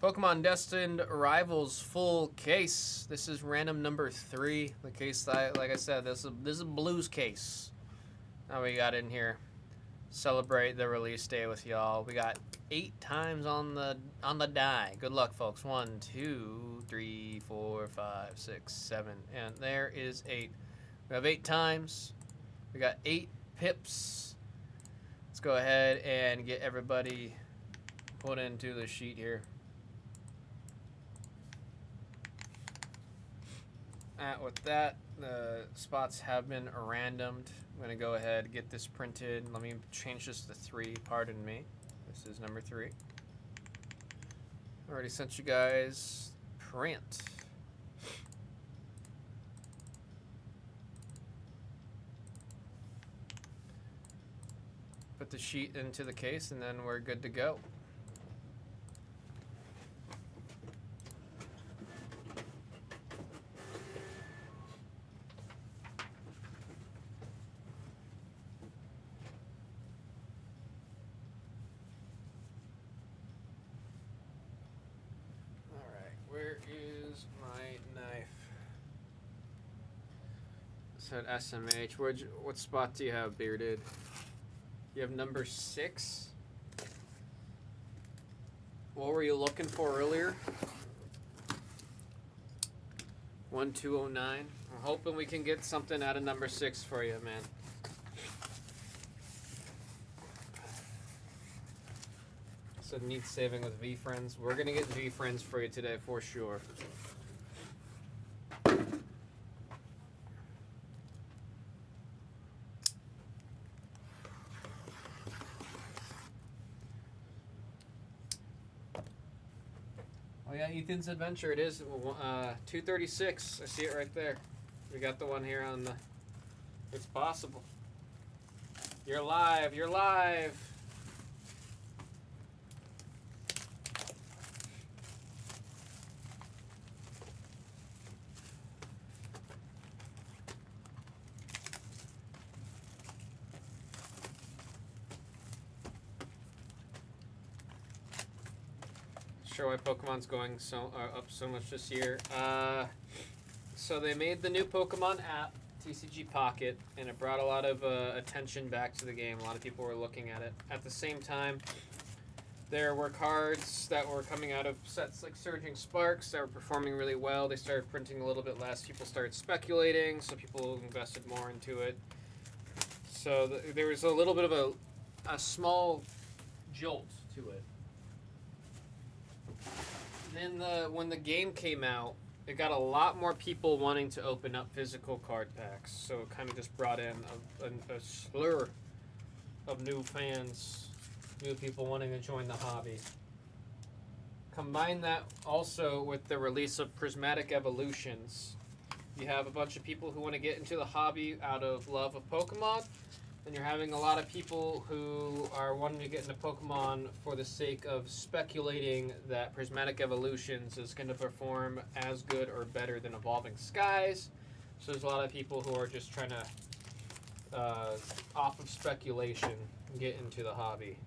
Pokemon Destined Rivals full case. This is random number 3. The case, like I said, this is a blues case. Now we got in here. Celebrate the release day with y'all. We got 8 times on the die. Good luck, folks. 1, 2, 3, 4, 5, 6, 7, and there is 8. We have 8 times. We got 8 pips. Let's go ahead and get everybody put into the sheet here. With that, the spots have been randomed. I'm going to go ahead and get this printed. Let me change this to 3. Pardon me. This is number 3. Already sent you guys print. Put the sheet into the case, and then we're good to go. Where is my knife? It said SMH. What spot do you have, Bearded? You have number 6? What were you looking for earlier? 1209. I'm hoping we can get something out of number 6 for you, man. So needs saving with V-Friends. We're going to get V-Friends for you today for sure. Oh yeah, Ethan's Adventure. It is 236. I see it right there. We got the one here on the... It's possible. You're live. You're live. Sure why Pokemon's going up so much this year. So they made the new Pokemon app, TCG Pocket, and it brought a lot of attention back to the game. A lot of people were looking at it. At the same time, there were cards that were coming out of sets like Surging Sparks that were performing really well. They started printing a little bit less. People started speculating, so people invested more into it. So there was a little bit of a small jolt to it. Then when the game came out, it got a lot more people wanting to open up physical card packs. So it kind of just brought in a slur of new fans, new people wanting to join the hobby. Combine that also with the release of Prismatic Evolutions. You have a bunch of people who want to get into the hobby out of love of Pokemon. And you're having a lot of people who are wanting to get into Pokemon for the sake of speculating that Prismatic Evolutions is going to perform as good or better than Evolving Skies. So there's a lot of people who are just trying to, off of speculation, get into the hobby.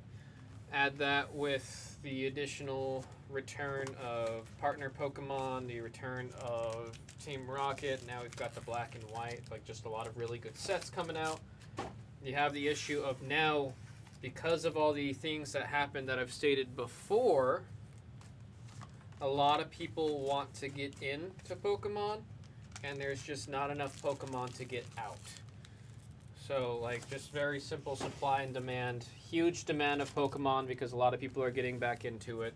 Add that with the additional return of Partner Pokemon, the return of Team Rocket. Now we've got the black and white, like just a lot of really good sets coming out. You have the issue of now, because of all the things that happened that I've stated before, a lot of people want to get into Pokemon, and there's just not enough Pokemon to get out. So, like, just very simple supply and demand. Huge demand of Pokemon because a lot of people are getting back into it.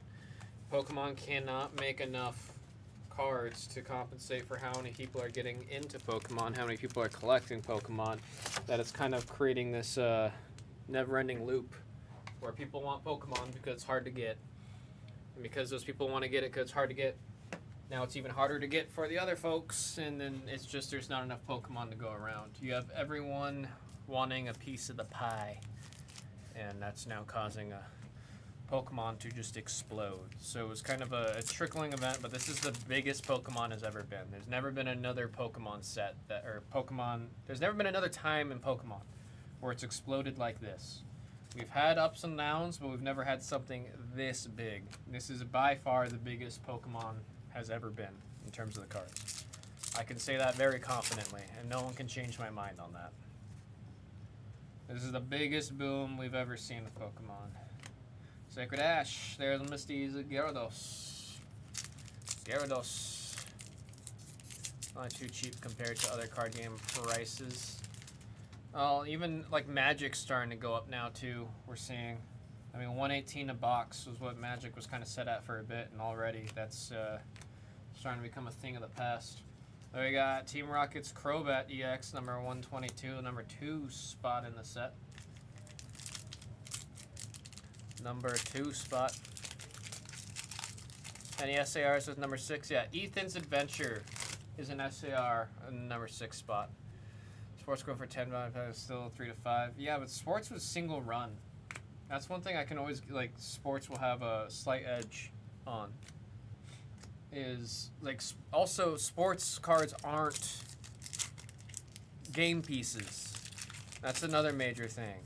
Pokemon cannot make enough cards to compensate for how many people are getting into Pokemon, how many people are collecting Pokemon, that it's kind of creating this never-ending loop where people want Pokemon because it's hard to get, and because those people want to get it because it's hard to get, now it's even harder to get for the other folks, and then it's just there's not enough Pokemon to go around. You have everyone wanting a piece of the pie, and that's now causing a Pokemon to just explode. So it was kind of a trickling event, but this is the biggest Pokemon has ever been. There's never been another Pokemon set there's never been another time in Pokemon where it's exploded like this. We've had ups and downs, but we've never had something this big. This is by far the biggest Pokemon has ever been in terms of the cards. I can say that very confidently, and no one can change my mind on that. This is the biggest boom we've ever seen with Pokemon. Sacred Ash. There's Misty's Gyarados. Gyarados. Not too cheap compared to other card game prices. Oh, even like Magic's starting to go up now too. We're seeing. I mean, 118 a box was what Magic was kind of set at for a bit, and already that's starting to become a thing of the past. There we got Team Rocket's Crobat EX, number 122, number 2 spot in the set. Number 2 spot. Any SARs with number 6? Yeah, Ethan's Adventure is an SAR in number 6 spot. Sports go for 10, but still 3 to 5. Yeah, but sports was single run. That's one thing I can always, like, sports will have a slight edge on. Is, like, also sports cards aren't game pieces. That's another major thing.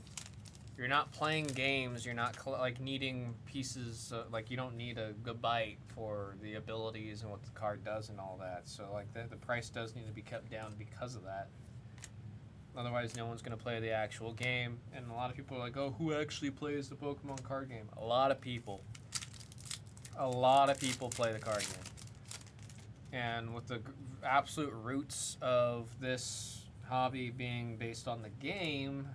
You're not playing games, you're not, like, needing pieces, like, you don't need a gigabyte for the abilities and what the card does and all that. So, like, the price does need to be kept down because of that. Otherwise, no one's going to play the actual game. And a lot of people are like, oh, who actually plays the Pokemon card game? A lot of people. A lot of people play the card game. And with the absolute roots of this hobby being based on the game,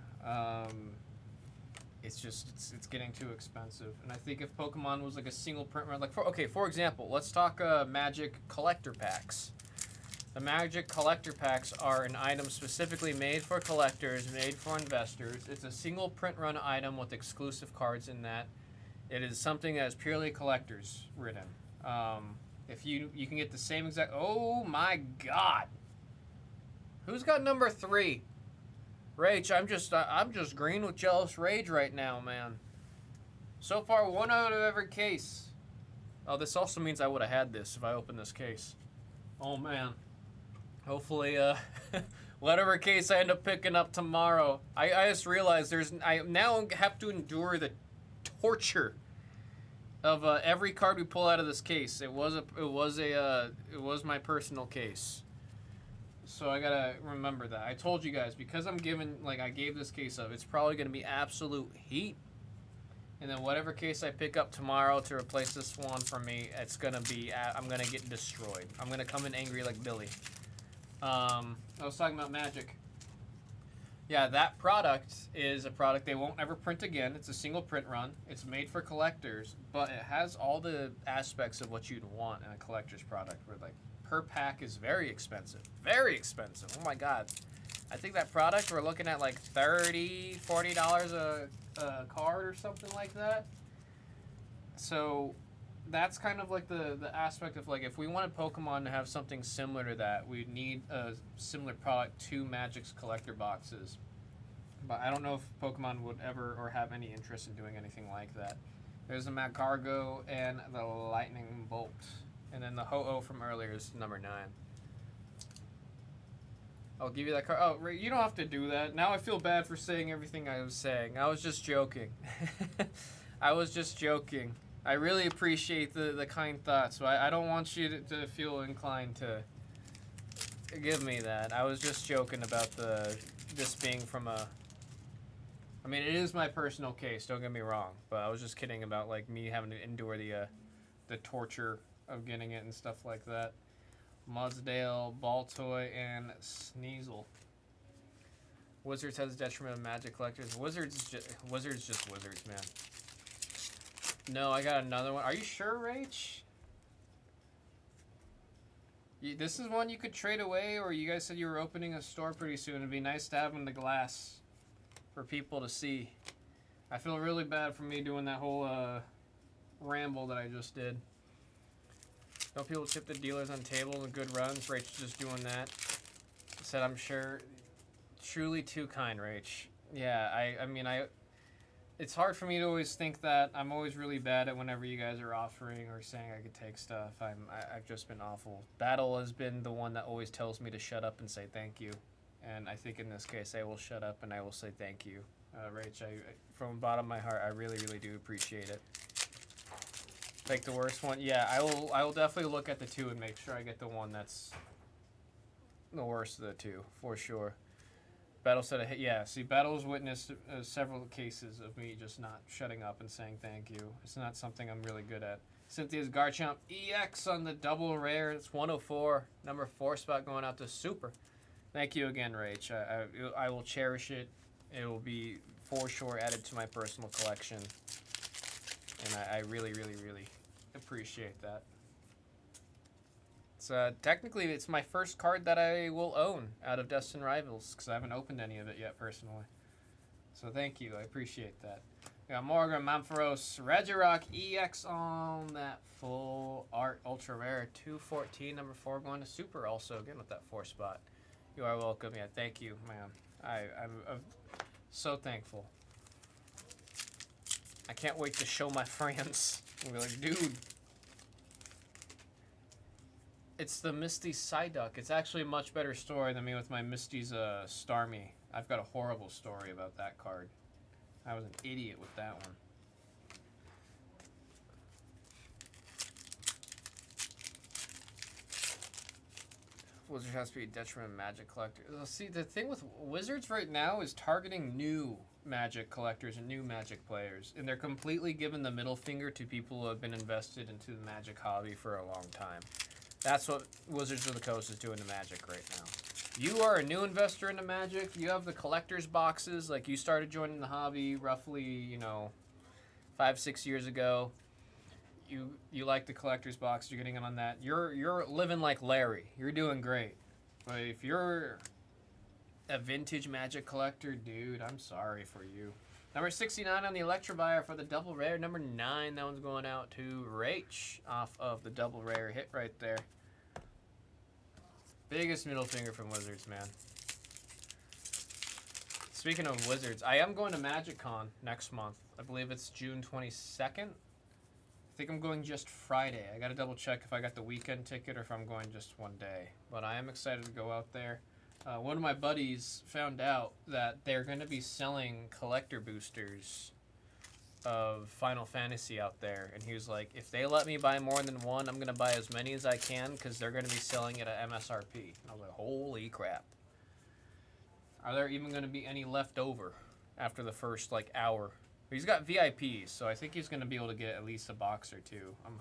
it's just, it's getting too expensive. And I think if Pokemon was like a single print run, like, for example, let's talk Magic collector packs. The Magic collector packs are an item specifically made for collectors, made for investors. It's a single print run item with exclusive cards in that. It is something that is purely collectors written. If you can get the same exact, oh my god. Who's got number 3? Rage, I'm just green with jealous rage right now, man. So far, 1 out of every case. Oh, this also means I would have had this if I opened this case. Oh man. Hopefully, whatever case I end up picking up tomorrow. I just realized I now have to endure the torture of every card we pull out of this case. It was my personal case. So I gotta remember that. I told you guys, because I gave this case up, it's probably gonna be absolute heat. And then whatever case I pick up tomorrow to replace this one for me, it's gonna be, I'm gonna get destroyed. I'm gonna come in angry like Billy. I was talking about Magic. Yeah, that product is a product they won't ever print again. It's a single print run. It's made for collectors, but it has all the aspects of what you'd want in a collector's product, where, like, per pack is very expensive. Very expensive. Oh my god. I think that product, we're looking at like $30, $40 a card or something like that. So that's kind of like the aspect of, like, if we wanted Pokemon to have something similar to that, we'd need a similar product to Magic's collector boxes. But I don't know if Pokemon would ever or have any interest in doing anything like that. There's the Magcargo and the Lightning Bolt. And then the Ho-Oh from earlier is number 9. I'll give you that card. Oh, you don't have to do that. Now I feel bad for saying everything I was saying. I was just joking. I was just joking. I really appreciate the kind thoughts, but I don't want you to feel inclined to give me that. I was just joking about this being from a... I mean, it is my personal case, don't get me wrong, but I was just kidding about, like, me having to endure the torture of getting it and stuff like that. Mudsdale, Baltoy, and Sneasel. Wizards has a detriment of Magic collectors. Wizards just Wizards, man. No, I got another one. Are you sure, Rach? This is one you could trade away, or you guys said you were opening a store pretty soon. It'd be nice to have in the glass for people to see. I feel really bad for me doing that whole ramble that I just did. Don't people tip the dealers on tables and good runs? Rach just doing that. Said, I'm sure. Truly too kind, Rach. Yeah, I mean, it's hard for me to always think that. I'm always really bad at whenever you guys are offering or saying I could take stuff. I've just been awful. Battle has been the one that always tells me to shut up and say thank you. And I think in this case, I will shut up and I will say thank you. Rach. From the bottom of my heart, I really, really do appreciate it. Like the worst one, yeah. I will definitely look at the 2 and make sure I get the one that's the worst of the 2 for sure. Battle said, yeah. See, Battle's witnessed several cases of me just not shutting up and saying thank you. It's not something I'm really good at. Cynthia's Garchomp EX on the double rare. It's 104, number 4 spot going out to Super. Thank you again, Rach. I will cherish it. It will be for sure added to my personal collection, and I really, really, really appreciate that. It's technically it's my first card that I will own out of Destined Rivals because I haven't opened any of it yet personally. So thank you, I appreciate that. We got Morgan, Ampharos, Regirock EX on that full art ultra rare 214, number 4 going to Super also again with that 4 spot. You are welcome. Yeah, thank you, man. I'm so thankful. I can't wait to show my friends. We'll be like, dude. It's the Misty Psyduck. It's actually a much better story than me with my Misty's Starmie. I've got a horrible story about that card. I was an idiot with that one. Wizards has to be a detriment of Magic collectors. See, the thing with Wizards right now is targeting new Magic collectors and new Magic players. And they're completely giving the middle finger to people who have been invested into the Magic hobby for a long time. That's what Wizards of the Coast is doing to Magic right now. You are a new investor into Magic. You have the collector's boxes. Like, you started joining the hobby roughly, 5-6 years ago. You like the collector's box. You're getting in on that. You're living like Larry. You're doing great. But if you're a vintage Magic collector, dude, I'm sorry for you. Number 69 on the Electivire for the double rare. Number 9, that one's going out to Rach off of the double rare hit right there. Biggest middle finger from Wizards, man. Speaking of Wizards, I am going to MagicCon next month. I believe it's June 22nd. I think I'm going just Friday. I got to double check if I got the weekend ticket or if I'm going just one day. But I am excited to go out there. One of my buddies found out that they're going to be selling collector boosters of Final Fantasy out there. And he was like, if they let me buy more than one, I'm going to buy as many as I can because they're going to be selling it at MSRP. And I was like, holy crap. Are there even going to be any left over after the first, hour? He's got VIPs, so I think he's going to be able to get at least a box or two. I'm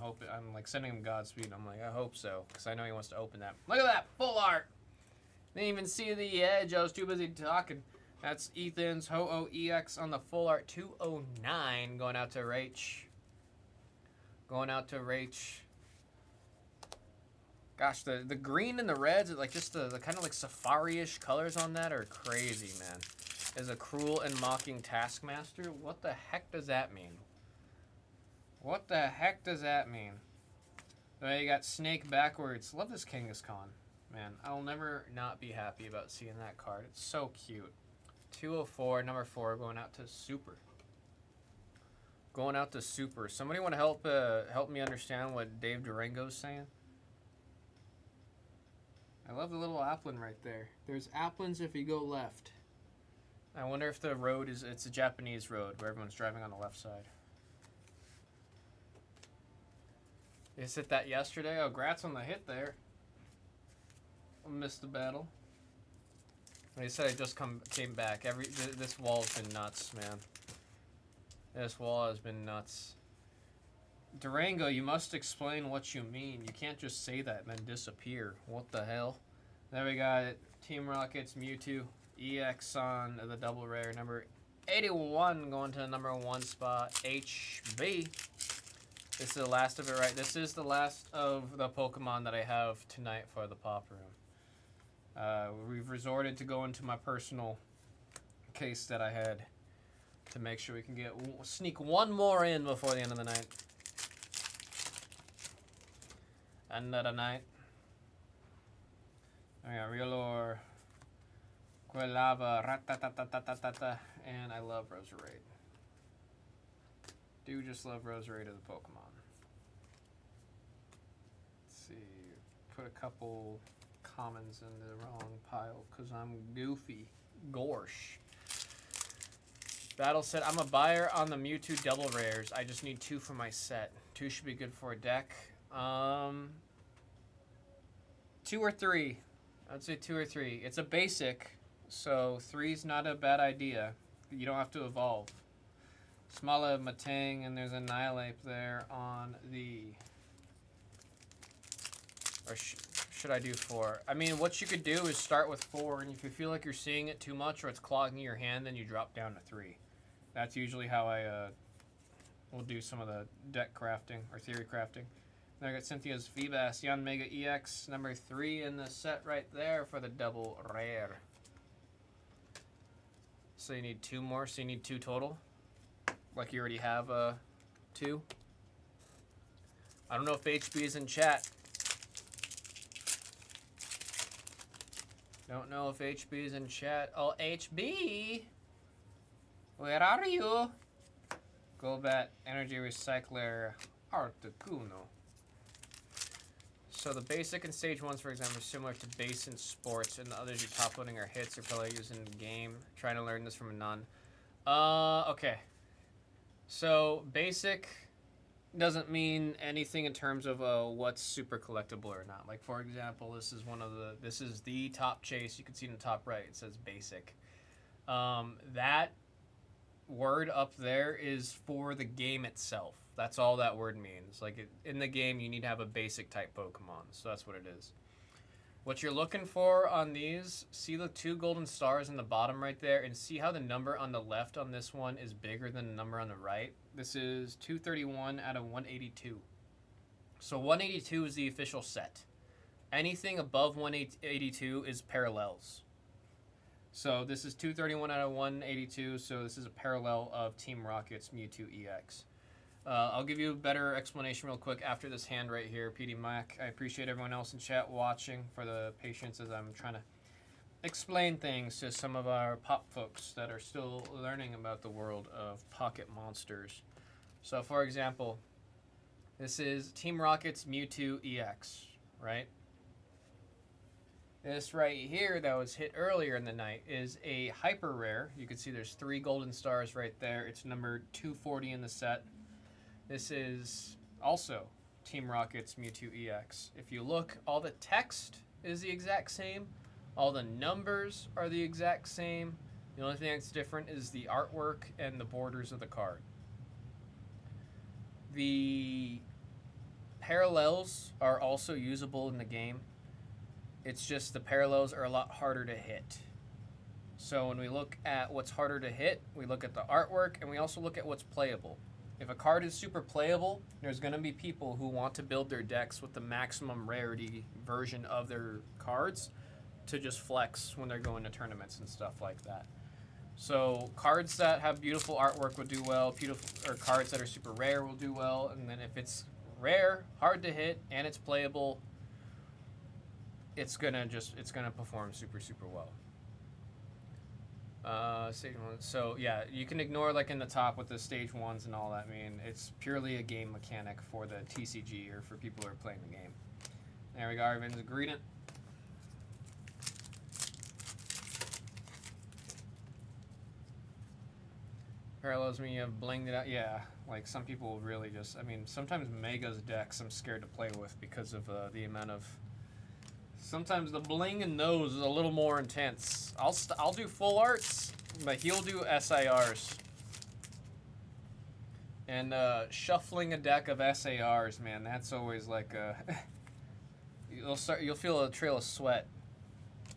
sending him Godspeed. I'm like, I hope so, because I know he wants to open that. Look at that, full art. Didn't even see the edge. I was too busy talking. That's Ethan's Ho-Oh EX on the full art 209 going out to Rach. Going out to Rach. Gosh, the green and the reds, just the kind of safari-ish colors on that are crazy, man. Is a cruel and mocking taskmaster? What the heck does that mean? What the heck does that mean? Then you got Snake backwards. Love this Kangaskhan. Man, I'll never not be happy about seeing that card. It's so cute. 204, number 4, going out to Super. Going out to Super. Somebody want to help me understand what Dave Durango's saying? I love the little Applin right there. There's Applins if you go left. I wonder if the road it's a Japanese road where everyone's driving on the left side. They hit that yesterday. Oh, grats on the hit there. I missed the battle. They said I just came back. This wall's been nuts, man. This wall has been nuts. Durango, you must explain what you mean. You can't just say that and then disappear. What the hell? There we got it. Team Rockets, Mewtwo, EX on the double rare. Number 81 going to the number 1 spot, HB. This is the last of it, right? This is the last of the Pokemon that I have tonight for the Pop Room. We've resorted to go into my personal case that I had to make sure we can sneak one more in before the end of the night. Another night. I got Riolor, Quilava, Ratatatatata, and I love Roserade. Do just love Roserade of the Pokemon. Let's see, put a couple commons in the wrong pile because I'm goofy. Gorsh. Battle set. I'm a buyer on the Mewtwo double rares. I just need 2 for my set. 2 should be good for a deck. 2 or 3. I'd say 2 or 3. It's a basic, so 3's not a bad idea. You don't have to evolve. Smala Matang, and there's a Annihilate there on the... Or should I do 4? I mean, what you could do is start with 4, and if you feel like you're seeing it too much or it's clogging your hand, then you drop down to 3. That's usually how I will do some of the deck crafting or theory crafting. Then I got Cynthia's Feebas, Yan Mega EX, number 3 in the set right there for the double rare. So you need 2 more, so you need 2 total. Like you already have 2. I don't know if HB is in chat. Don't know if HB is in chat. Oh, HB! Where are you? Golbat, Energy Recycler, Articuno. So the basic and stage 1s, for example, are similar to base in sports, and the others you're top loading are hits you're probably using in the game. Trying to learn this from a nun. Okay. So basic doesn't mean anything in terms of what's super collectible or not. Like for example, this is the top chase. You can see in the top right, it says basic. That word up there is for the game itself. That's all that word means. Like in the game, you need to have a basic type Pokemon. So that's what it is. What you're looking for on these, see the 2 golden stars in the bottom right there, and see how the number on the left on this one is bigger than the number on the right. This is 231 out of 182. So 182 is the official set. Anything above 182 is parallels. So this is 231 out of 182, so this is a parallel of Team Rocket's Mewtwo EX. I'll give you a better explanation real quick after this hand right here, PD Mac. I appreciate everyone else in chat watching for the patience as I'm trying to explain things to some of our pop folks that are still learning about the world of pocket monsters. So for example, this is Team Rocket's Mewtwo EX, right? This right here that was hit earlier in the night is a hyper rare. You can see there's 3 golden stars right there. It's number 240 in the set. This is also Team Rocket's Mewtwo EX. If you look, all the text is the exact same. All the numbers are the exact same. The only thing that's different is the artwork and the borders of the card. The parallels are also usable in the game. It's just the parallels are a lot harder to hit. So when we look at what's harder to hit, we look at the artwork and we also look at what's playable. If a card is super playable, there's going to be people who want to build their decks with the maximum rarity version of their cards to just flex when they're going to tournaments and stuff like that. So cards that have beautiful artwork will do well, or cards that are super rare will do well, and then if it's rare, hard to hit, and it's playable, it's gonna perform super well. Stage 1. So yeah, you can ignore like in the top with the stage 1s and all that. I mean, it's purely a game mechanic for the TCG or for people who are playing the game. There we go, Arvin's ingredient. Parallels mean you have blinged it out. Yeah, like some people really just, I mean, sometimes Mega's decks I'm scared to play with because of the amount of, sometimes the bling in those is a little more intense. I'll do full arts, but he'll do SIRs. And shuffling a deck of SARs, man, that's always like a you'll feel a trail of sweat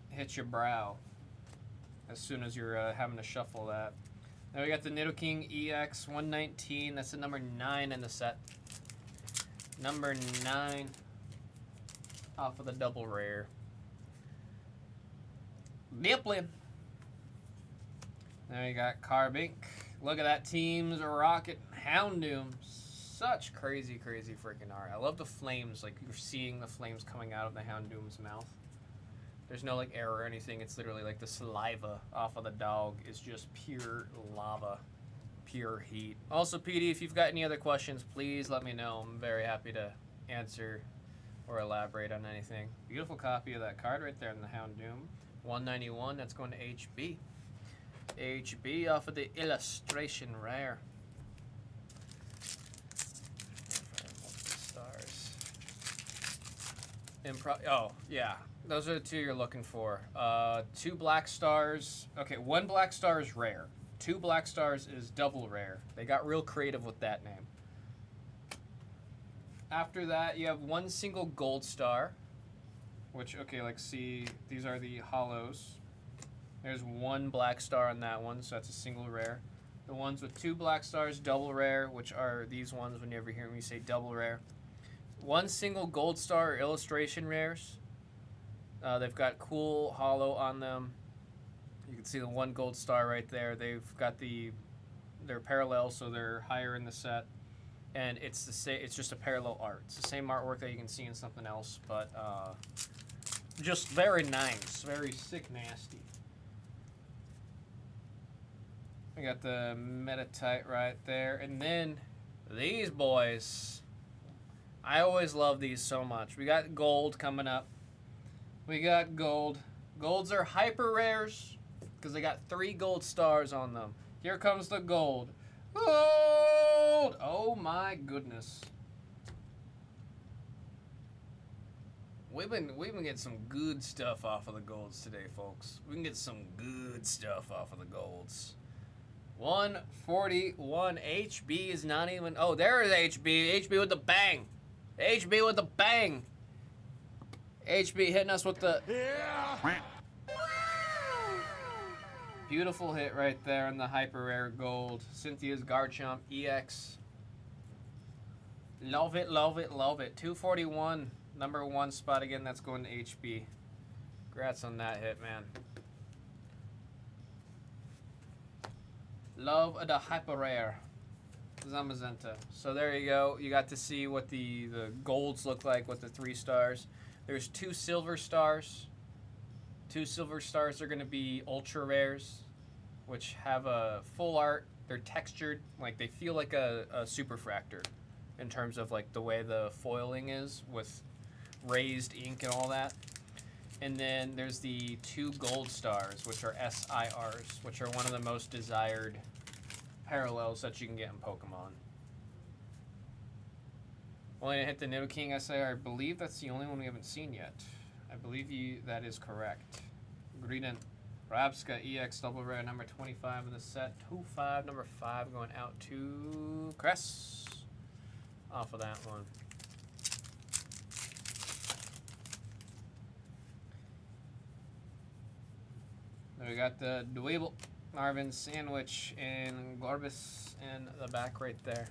hit your brow as soon as you're having to shuffle that. Now we got the Nidoking EX 119. That's the number 9 in the set. Number 9 off of the double rare. Diplin. Now you got Carbink. Look at that Team's Rocket Houndoom. Such crazy freaking art. I love the flames. Like you're seeing the flames coming out of the Houndoom's mouth. There's no like air or anything. It's literally like the saliva off of the dog is just pure lava, pure heat. Also, PD, if you've got any other questions, please let me know. I'm very happy to answer or elaborate on anything. Beautiful copy of that card right there in the Houndoom. 191, that's going to HB. HB off of the illustration rare. Stars. Oh, yeah. Those are the two you're looking for. 2 black stars. Okay, 1 black star is rare. 2 black stars is double rare. They got real creative with that name. After that, you have 1 single gold star. Which, okay, like, see, these are the hollows. There's 1 black star on that one, so that's a single rare. The ones with 2 black stars, double rare, which are these ones when you ever hear me say double rare. 1 single gold star illustration rares. They've got cool hollow on them. You can see the 1 gold star right there. They've got they're parallel, so they're higher in the set. And it's it's just a parallel art. It's the same artwork that you can see in something else, but just very nice, very sick nasty. We got the Metatite right there, and then these boys. I always love these so much. We got gold coming up. We got gold. Golds are hyper rares because they got 3 gold stars on them. Here comes the gold. Gold! Oh my goodness. We've been getting some good stuff off of the golds today, folks. We can get some good stuff off of the golds. 141 HB is not even. Oh, there is HB. HB with the bang. HB with the bang. HB hitting us with the. Yeah. Beautiful hit right there in the hyper rare gold. Cynthia's Garchomp EX. Love it, love it, love it. 241, number 1 spot again. That's going to HB. Congrats on that hit, man. Love the hyper rare. Zamazenta. So there you go. You got to see what the golds look like with the 3 stars. There's 2 silver stars. 2 silver stars are going to be ultra rares, which have a full art. They're textured, like they feel like a superfractor in terms of like the way the foiling is with raised ink and all that. And then there's the 2 gold stars, which are SIRs, which are one of the most desired parallels that you can get in Pokemon. Only to hit the Nidoking SIR. I believe that's the only one we haven't seen yet. I believe that is correct. Greedent, Rabska EX double rare number 25 in the set. 2-5, number 5 going out to Cress off of that one. Then we got the Dweeble, Marvin Sandwich, and Gorbis in the back right there.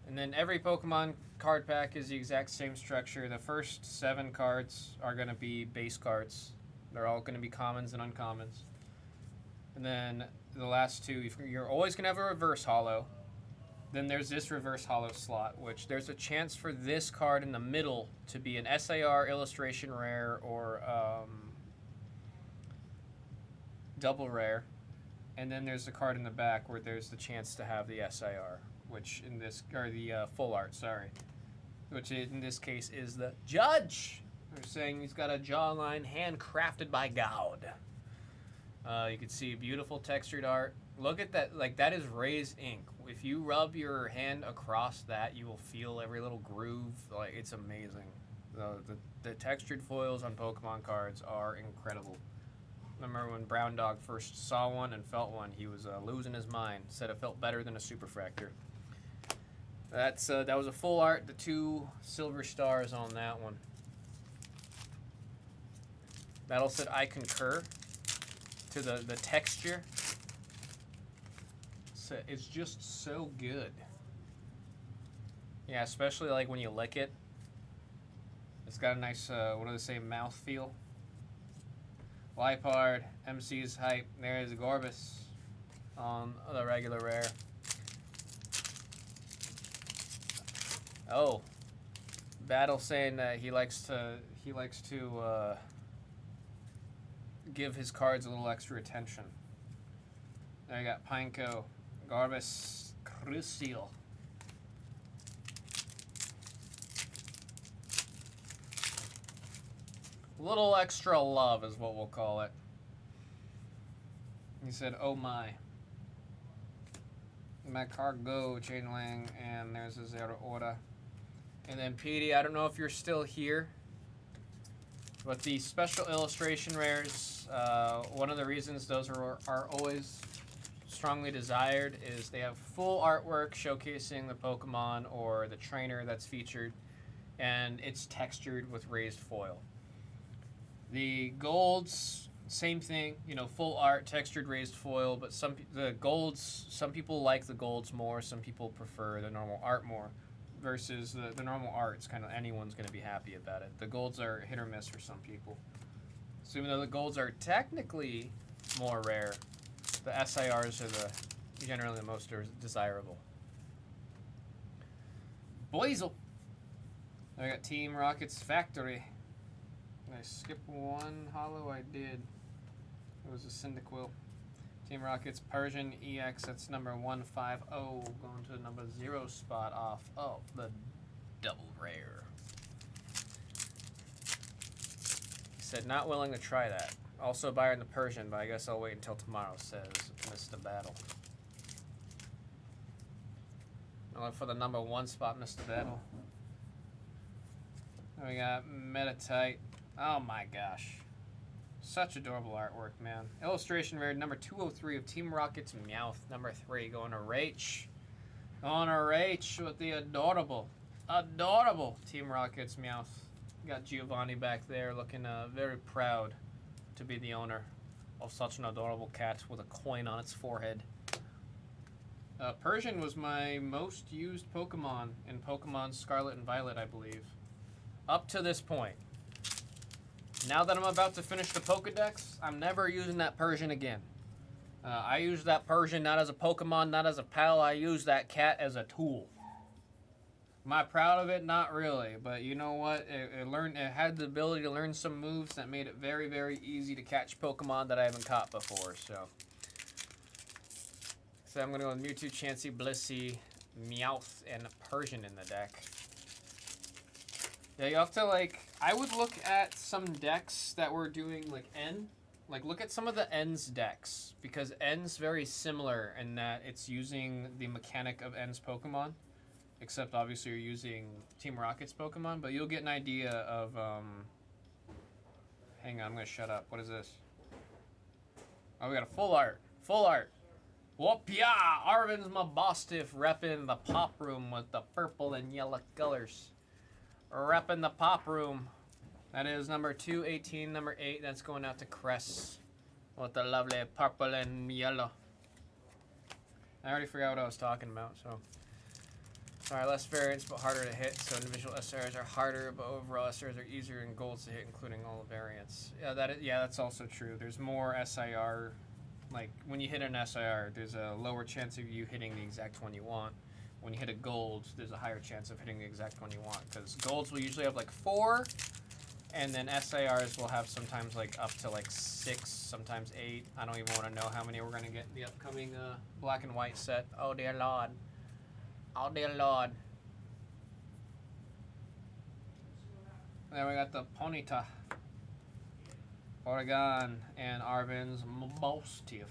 And then every Pokemon card pack is the exact same structure. The first 7 cards are going to be base cards. They're all going to be commons and uncommons. And then the last 2, you're always going to have a reverse holo. Then there's this reverse holo slot, which there's a chance for this card in the middle to be an SAR illustration rare or double rare. And then there's the card in the back where there's the chance to have the SIR, which in this, or the full art, sorry, which in this case is the Judge. They're saying he's got a jawline handcrafted by God. You can see beautiful textured art. Look at that, like that is raised ink. If you rub your hand across that, you will feel every little groove. Like it's amazing. The textured foils on Pokemon cards are incredible. Remember when Brown Dog first saw one and felt one, he was losing his mind. Said it felt better than a Superfractor. That was a full art. The 2 silver stars on that one. Battle said I concur to the texture. So it's just so good. Yeah, especially like when you lick it. It's got a nice, what do they say, mouth feel. Lipard, MC's hype. There's Gorbis on the regular rare. Oh, Battle saying that he likes to give his cards a little extra attention. There you got Pineco, Gorbis, Crucial. A little extra love is what we'll call it. He said, oh my. My cargo, Chainling, and there's a zero order. And then Petey, I don't know if you're still here, but the special illustration rares, one of the reasons those are always strongly desired is they have full artwork showcasing the Pokemon or the trainer that's featured, and it's textured with raised foil. The golds, same thing, you know, full art, textured raised foil, but some people like the golds more, some people prefer the normal art more, versus the normal art, it's kind of anyone's going to be happy about it. The golds are hit or miss for some people. So even though the golds are technically more rare, the SIRs are generally the most desirable. Boizel. I got Team Rocket's Factory. Did I skip one holo? I did. It was a Cyndaquil. Team Rocket's Persian EX, that's number 150, going to the number 0 spot off of the double rare. He said, not willing to try that. Also a buyer in the Persian, but I guess I'll wait until tomorrow, says Mr. Battle. I'll look for the number 1 spot, Mr. Battle. Then we got Metatite. Oh my gosh. Such adorable artwork, man. Illustration rare number 203 of Team Rocket's Meowth. Number 3 going to Rach. Going to Rach with the adorable Team Rocket's Meowth. Got Giovanni back there looking very proud to be the owner of such an adorable cat with a coin on its forehead. Persian was my most used Pokemon in Pokemon Scarlet and Violet, I believe. Up to this point. Now that I'm about to finish the Pokedex, I'm never using that Persian again. I use that Persian not as a Pokemon, not as a pal. I use that cat as a tool. Am I proud of it? Not really. But you know what? It had the ability to learn some moves that made it very, very easy to catch Pokemon that I haven't caught before. So I'm going to go with Mewtwo, Chansey, Blissey, Meowth, and Persian in the deck. Yeah, you have to, like, I would look at some decks that were doing, like, N. Like, look at some of the N's decks, because N's very similar in that it's using the mechanic of N's Pokemon, except obviously you're using Team Rocket's Pokemon, but you'll get an idea of, hang on, I'm going to shut up. What is this? Oh, we got a full art. Full art. Whoop-ya! Arvin's Mabostiff repping the pop room with the purple and yellow colors. Repping the pop room. That is number 218, number 8. That's going out to Cress with the lovely purple and yellow. I already forgot what I was talking about, so. Alright, less variants but harder to hit. So individual SRs are harder, but overall SRs are easier in golds to hit, including all the variants. Yeah, that's also true. There's more SIR. Like, when you hit an SIR, there's a lower chance of you hitting the exact one you want. When you hit a gold, there's a higher chance of hitting the exact one you want. Because golds will usually have like 4, and then SIRs will have sometimes like up to like 6, sometimes 8. I don't even want to know how many we're going to get in the upcoming black and white set. Oh dear Lord. Oh dear Lord. Then we got the Ponyta, Oregon, and Arvin's Mabostiff.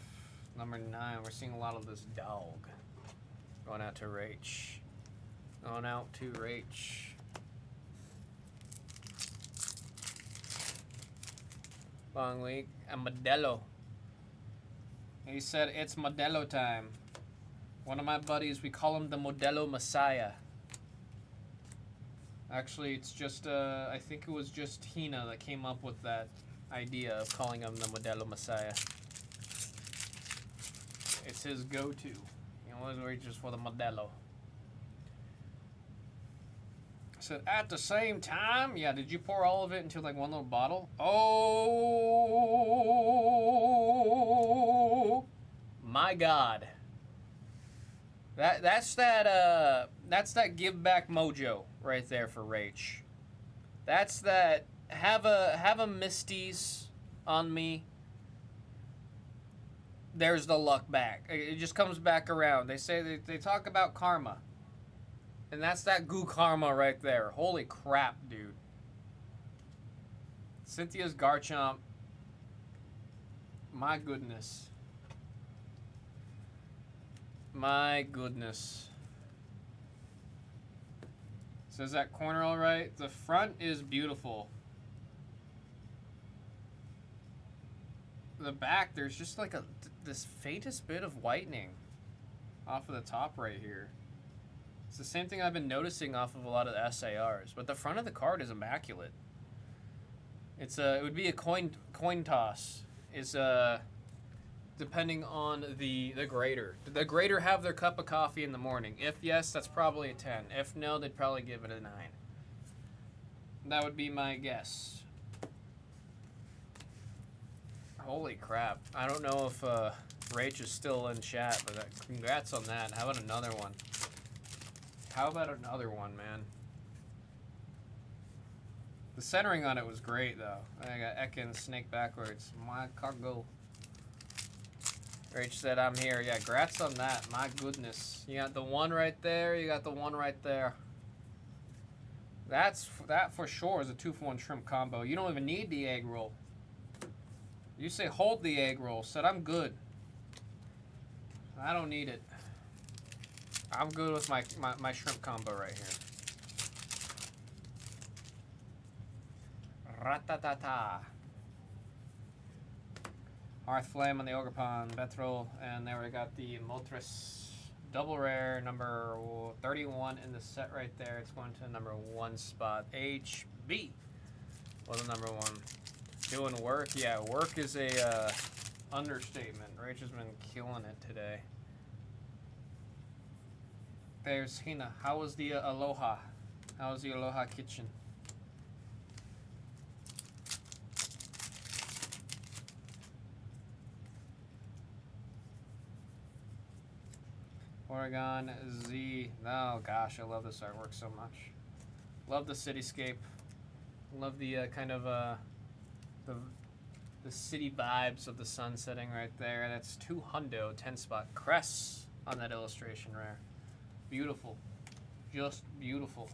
Number 9. We're seeing a lot of this dog. Going out to Rach. Going out to Rach. Long week. And Modelo. He said it's Modelo time. One of my buddies, we call him the Modelo Messiah. Actually, it's just, I think it was just Hina that came up with that idea of calling him the Modelo Messiah. It's his go-to. He always reaches for the Modelo. I said, at the same time, yeah, did you pour all of it into like one little bottle? Oh my God. That's that give back mojo right there for Rach. That's that have a Misty's on me. There's the luck back. It just comes back around. They say they talk about karma. And that's that goo karma right there. Holy crap, dude. Cynthia's Garchomp. My goodness. My goodness. So is that corner all right? The front is beautiful. The back, there's just like this faintest bit of whitening off of the top right here. It's the same thing I've been noticing off of a lot of the SARs, but the front of the card is immaculate. It would be a coin toss. Is depending on the grader. Did the grader have their cup of coffee in the morning? If yes, that's probably a 10. If no, they'd probably give it a 9. That would be my guess. Holy crap. I don't know if Rach is still in chat, but congrats on that. How about another one? How about another one, man? The centering on it was great, though. I got Ekin snake backwards. My cargo. Rach said, I'm here. Yeah, congrats on that. My goodness. You got the one right there. You got the one right there. That for sure is a 2-for-1 shrimp combo. You don't even need the egg roll. You say hold the egg roll. Said I'm good. I don't need it. I'm good with my shrimp combo right here. Ratatata. Hearth Flame on the Ogre Pond, Bethrol, and there we got the Moltres double rare number 31 in the set right there. It's going to number 1 spot. HB was the number 1. Doing work? Yeah, work is a understatement. Rach has been killing it today. There's Hina. How was the Aloha? How was the Aloha kitchen? Oregon Z. Oh gosh, I love this artwork so much. Love the cityscape. Love the kind of the city vibes of the sun setting right there. That's 2 hundo, 10 spot. Cress on that illustration rare. Beautiful. Just beautiful.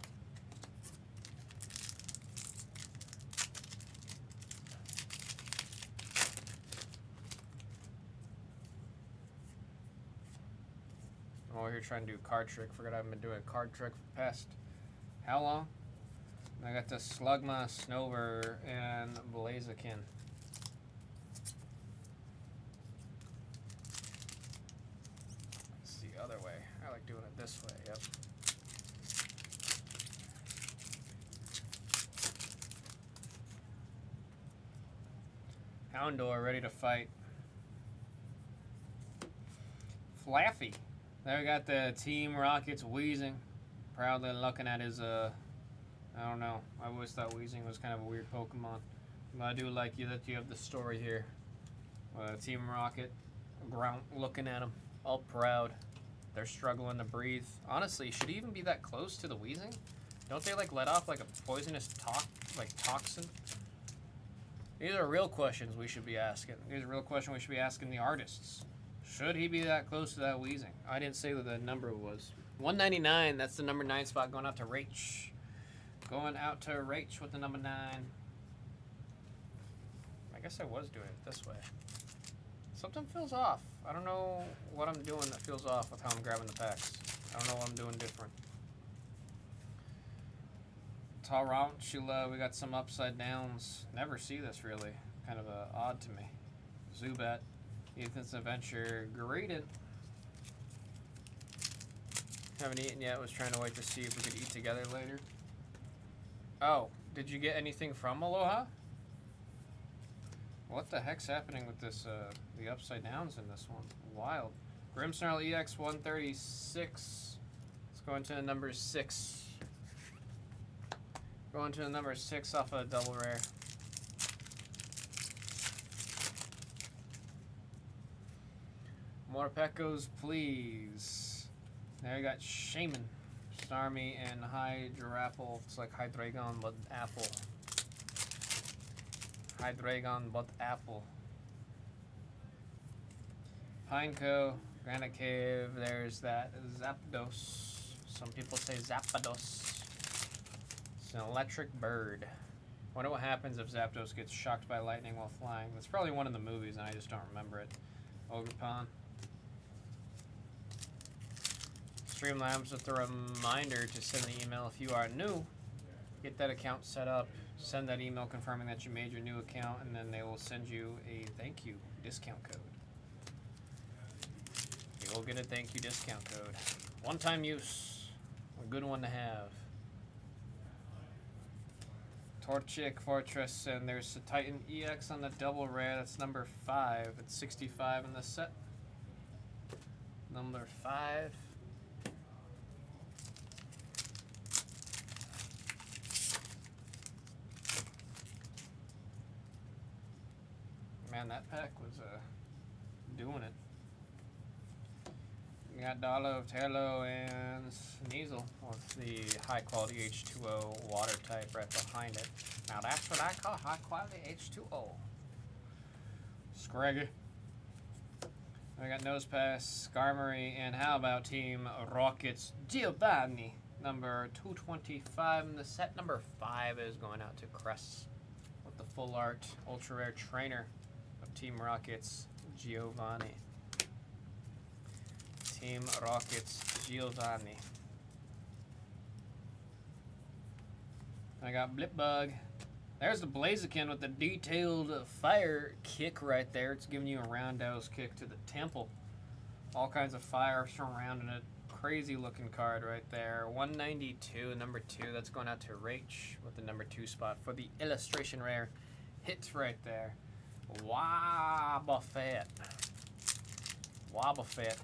I'm over here trying to do a card trick. Forgot I haven't been doing a card trick for the past how long? I got the Slugma, Snover, and Blaziken. It's the other way. I like doing it this way, yep. Houndour ready to fight. Flaffy. There we got the Team Rockets Weezing. Proudly looking at his, I don't know. I always thought Weezing was kind of a weird Pokemon. But I do like that you have the story here. Team Rocket, ground looking at him, all proud. They're struggling to breathe. Honestly, should he even be that close to the Weezing? Don't they like let off like a poisonous toxin? These are real questions we should be asking. These are real questions we should be asking the artists. Should he be that close to that Weezing? I didn't say what the number was. 199, that's the number 9 spot going out to Rach. Going out to Rach with the number 9. I guess I was doing it this way. Something feels off. I don't know what I'm doing that feels off with how I'm grabbing the packs. I don't know what I'm doing different. Tarantula, we got some upside downs. Never see this really. Kind of odd to me. Zubat, Ethan's Adventure, Gradient. Haven't eaten yet. Was trying to wait to see if we could eat together later. Oh, did you get anything from Aloha? What the heck's happening with this, the upside downs in this one? Wild. Grimmsnarl EX 136. Let's go into number 6. Going to the number 6 off of a double rare. More Pecos, please. There you got Shaman, Starmie, and Hydrapple. It's like Hydreigon, but apple. Hydreigon, but apple. Pineco, Granite Cave. There's that Zapdos. Some people say Zapdos. It's an electric bird. Wonder what happens if Zapdos gets shocked by lightning while flying. That's probably one of the movies, and I just don't remember it. Ogerpon. Streamlabs with a reminder to send the email if you are new. Get that account set up. Send that email confirming that you made your new account, and then they will send you a thank you discount code. You will get a thank you discount code. One-time use. A good one to have. Torchic Fortress, and there's a Titan EX on the double rare. That's number 5. It's 65 in the set. Number 5. Man, that pack was doing it. We got Dalo, Tailo, and Sneasel with the high quality H2O water type right behind it. Now that's what I call high quality H2O. Scraggy. We got Nosepass, Skarmory, and how about Team Rocket's Giovanni, number 225 in the set. Number 5 is going out to Cress with the full art ultra rare trainer of Team Rocket's Giovanni. Team Rocket's Giovanni. I got Blipbug. There's the Blaziken with the detailed fire kick right there. It's giving you a roundhouse kick to the temple. All kinds of fire surrounding it. Crazy looking card right there. 192, number 2. That's going out to Rach with the number 2 spot for the illustration rare hits right there. Wobbuffet. Wobbuffet.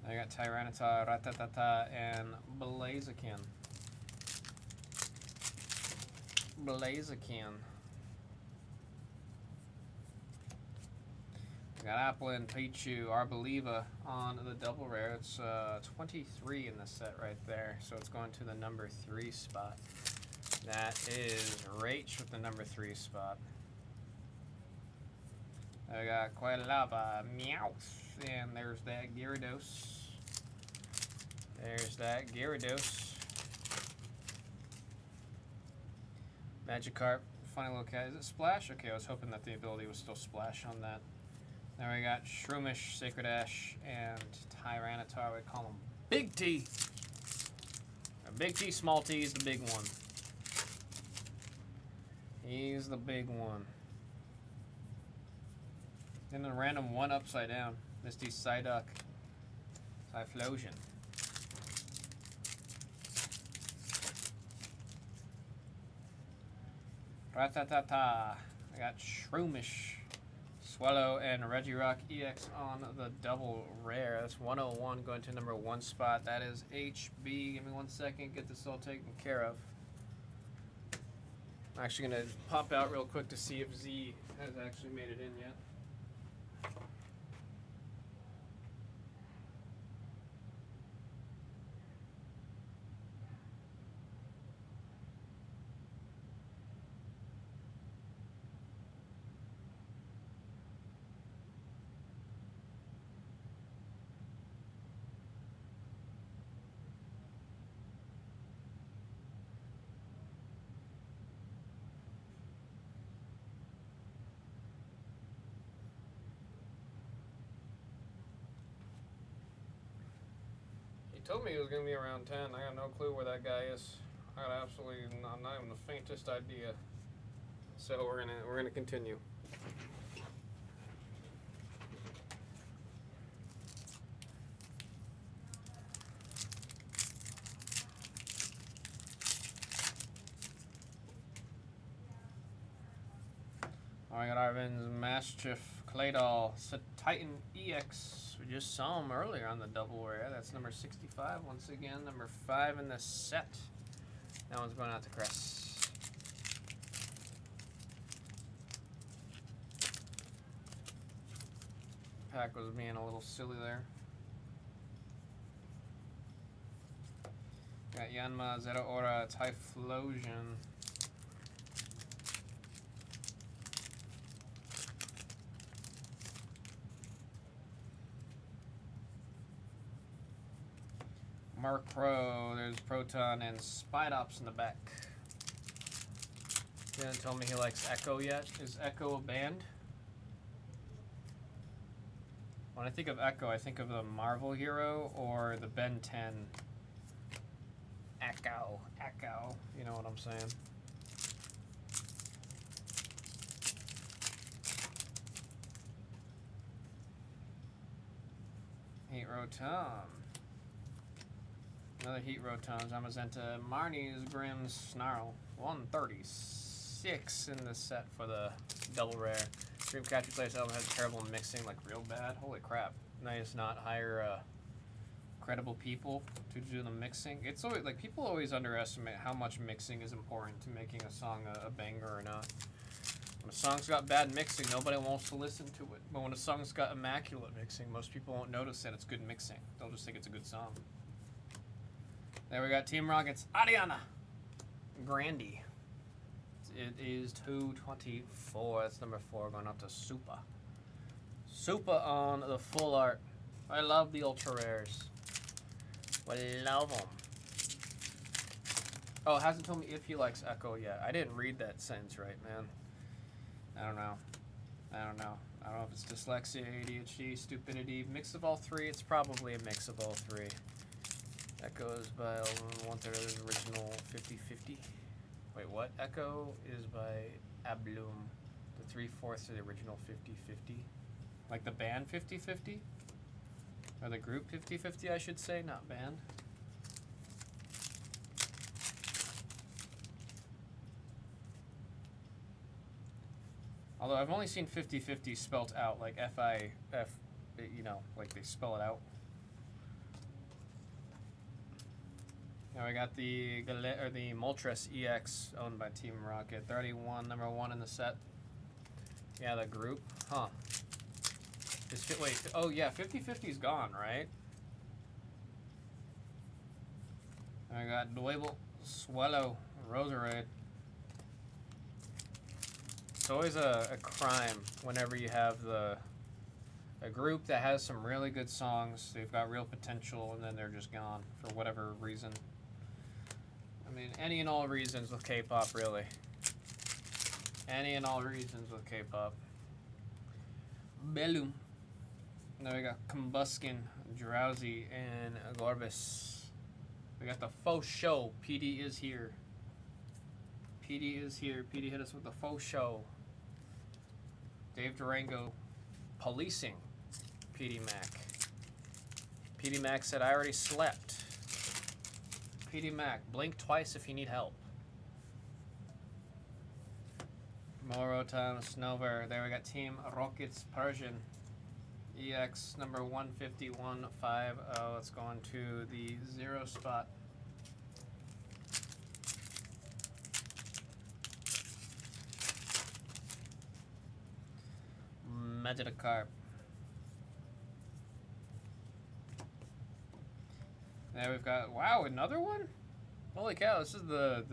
I got Tyranitar, Rattata, and Blaziken. Blaziken. We got Apple and Pichu, Arboliva on the double rare. It's 23 in the set right there, so it's going to the number 3 spot. That is Rach with the number 3 spot. I got Quailava, Meowth, and there's that Gyarados. There's that Gyarados. Magikarp, funny little cat. Is it Splash? Okay, I was hoping that the ability was still Splash on that. There we got Shroomish, Sacred Ash, and Tyranitar. We call him Big T. Big T, Small T is the big one. He's the big one. Then the random one upside down. Misty Psyduck. Typhlosion. Rattata. I got Shroomish, Swallow, and Regirock EX on the double rare. That's 101 going to number 1 spot. That is HB. Give me 1 second. Get this all taken care of. I'm actually going to pop out real quick to see if Z has actually made it in yet. Told me he was going to be around 10. I got no clue where that guy is. I got absolutely not even the faintest idea. So we're gonna continue. I got Arvin's Mastiff, Claydol, Titan EX. We just saw him earlier on the double rare. That's number 65 once again. Number 5 in the set. That one's going out to Cress. Pack was being a little silly there. Got Yanma, Zeraora, Typhlosion. Murkrow, there's Proton and Spidops in the back. He hasn't told me he likes Echo yet. Is Echo a band? When I think of Echo, I think of the Marvel hero or the Ben 10. Echo. You know what I'm saying? Heat Rotom. Another Heat Rotom. Zamazenta. Marnie's Grim Snarl. 136 in the set for the double rare. Dreamcatcher Place album has terrible mixing, like real bad. Holy crap. Nice not hire credible people to do the mixing. It's always like people always underestimate how much mixing is important to making a song a banger or not. When a song's got bad mixing, nobody wants to listen to it. But when a song's got immaculate mixing, most people won't notice that it's good mixing. They'll just think it's a good song. There we got Team Rocket's Ariana Grande. It is 224. That's number 4 going up to Super. Super on the full art. I love the ultra rares. I love them. Oh, it hasn't told me if he likes Echo yet. I didn't read that sentence right, man. I don't know. I don't know if it's dyslexia, ADHD, stupidity. Mix of all three. It's probably a mix of all three. Echo is by 1/3 of the original 50/50. Wait, what? Echo is by Abloom. The 3/4 of the original 50/50. Like the band 50/50? Or the group 50/50, I should say, not band. Although I've only seen 50/50 spelt out, like F-I-F, you know, like they spell it out. Now we got the Moltres EX owned by Team Rocket. 31, number 1 in the set. Yeah, the group. Huh. Wait, oh yeah, 50/50's gone, right? I got Dwebble, Swallow, Roserade. It's always a crime whenever you have a group that has some really good songs, they've got real potential, and then they're just gone for whatever reason. I mean, any and all reasons with K-pop, really. Any and all reasons with K-pop. Bellum. Now we got Combuskin, Drowsy, and Gorbis. We got the faux show. PD is here. PD is here. PD hit us with the faux show. Dave Durango policing PD Mac. PD Mac said, I already slept. PD Mac, blink twice if you need help. Morotom, Snover. There we got Team Rockets Persian. EX number 15150. Let's go on to the 0 spot. Magikarp. There we've got, wow, another one? Holy cow, this is the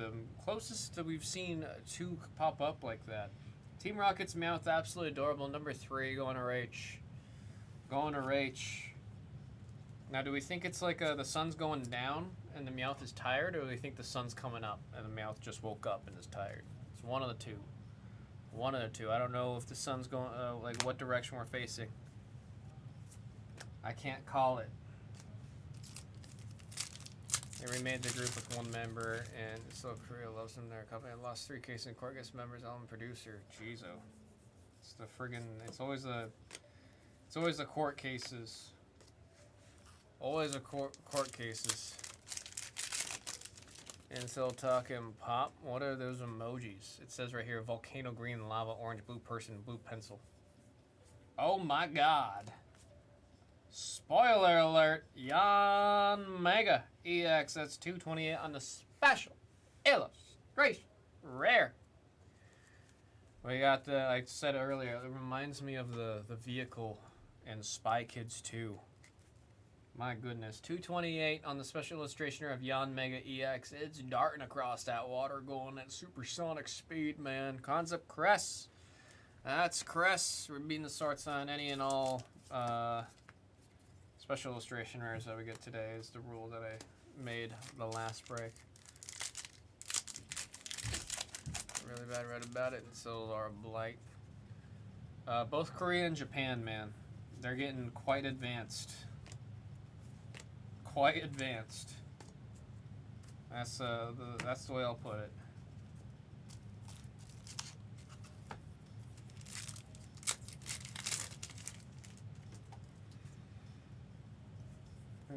closest that we've seen two pop up like that. Team Rocket's Mouth, absolutely adorable. Number 3, going to Rach. Going to Rach. Now, do we think it's like the sun's going down and the Meowth is tired, or do we think the sun's coming up and the Meowth just woke up and is tired? It's one of the two. One of the two. I don't know if the sun's going, like what direction we're facing. I can't call it. They remade the group with one member, and still Korea loves them. Their company lost 3 case and court case members, album producer. Jeez, oh. It's the friggin', it's always the court cases. Always the court cases. And still talking pop. What are those emojis? It says right here, volcano green, lava, orange, blue person, blue pencil. Oh my god. Spoiler alert, Yan Mega EX, that's 228 on the special illustration rare. We got the, like I said earlier, it reminds me of the vehicle in Spy Kids 2. My goodness, 228 on the special illustration of Yan Mega EX. It's darting across that water going at supersonic speed, man. Concept Cress. That's Cress. We're beating the sorts on any and all special illustration rares that we get today is the rule that made the last break. Really bad read about it, and so are Blight. Both Korea and Japan, man. They're getting quite advanced. Quite advanced. That's the way I'll put it.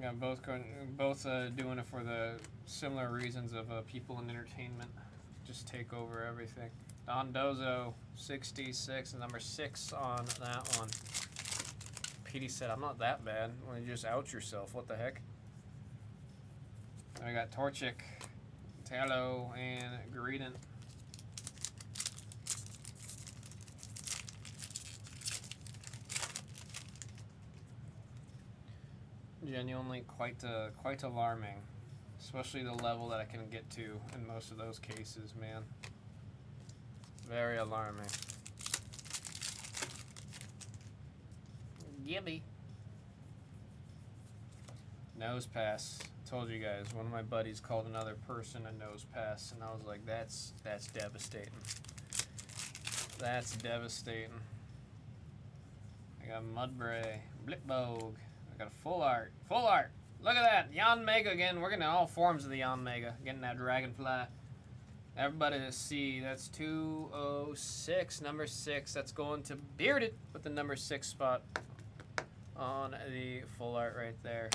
Yeah, both doing it for the similar reasons of people in entertainment. Just take over everything. Don Dozo, 66, number 6 on that one. Petey said, I'm not that bad. When you just out yourself, what the heck? Then we got Torchic, Talo, and Greedent. Genuinely quite alarming, especially the level that I can get to in most of those cases, man. Very alarming. Gibby. Nose pass. Told you guys, one of my buddies called another person a nose pass, and I was like, that's devastating. That's devastating. I got Mudbray, Blipbogue. I got a full art. Full art. Look at that. Yon Mega again. We're getting all forms of the Yon Mega. Getting that Dragonfly. Everybody to see. That's 206. Number 6. That's going to Bearded with the number 6 spot on the full art right there.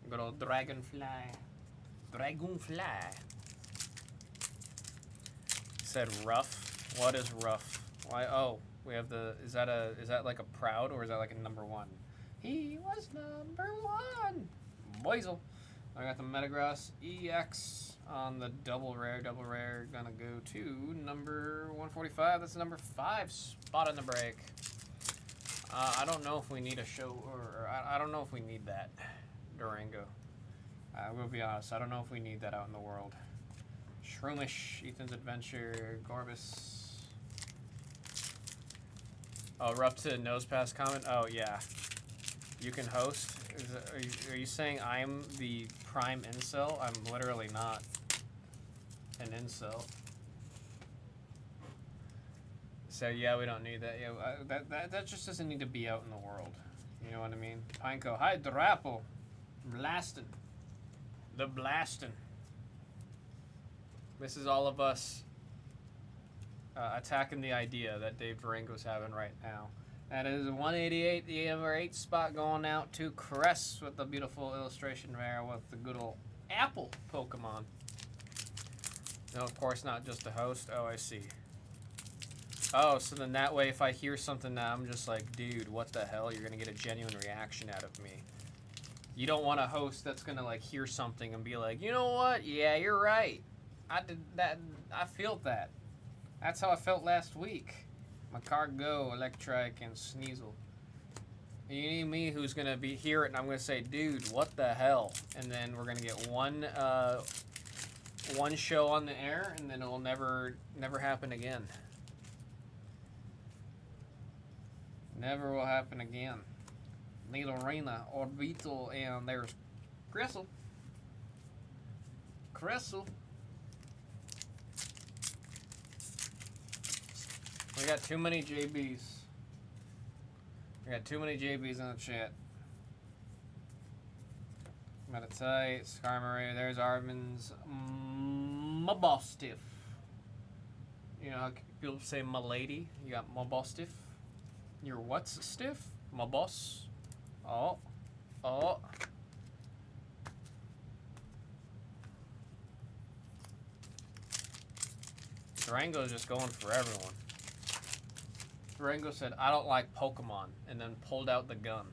Good old Dragonfly. Dragonfly. Said rough. What is rough? Why? Oh, we have the. Is that like a proud, or is that like a number 1? He was number 1. Boisel. I got the Metagross EX on the double rare. Double rare gonna go to number 145. That's the number 5 spot on the break. I don't know if we need a show, or I don't know if we need that. Durango. I will be honest, I don't know if we need that out in the world. Shroomish, Ethan's Adventure, Gorbis. Oh, we're up to nose pass comment? Oh, yeah. You can host? Are you saying I'm the prime incel? I'm literally not an incel. So, yeah, we don't need that. Yeah, that just doesn't need to be out in the world. You know what I mean? Pineco. Hi, Drapple. Blastin'. The Blastin'. This is all of us attacking the idea that Dave Durango's having right now. That is 188, the number 8 spot going out to Cress with the beautiful illustration there with the good old Apple Pokemon. No, of course not just a host. Oh, I see. Oh, so then that way if I hear something that I'm just like, dude, what the hell? You're going to get a genuine reaction out of me. You don't want a host that's going to like hear something and be like, you know what? Yeah, you're right. I did that. I felt that. That's how I felt last week. Macargo, Electrike, and Sneasel. You need me who's going to be hear it and I'm going to say, dude, what the hell? And then we're going to get one show on the air and then it'll never happen again. Never will happen again. Nidorina, Orbital, and there's Crystal. Crystal. We got too many JBs. We got too many JBs in the chat. Metatite, Skarmory, there's Arvin's Mabostiff. You know how people say my lady? You got Mabostiff. Your what's stiff? My boss. Oh. Durango's just going for everyone. Durango said, I don't like Pokemon, and then pulled out the gun.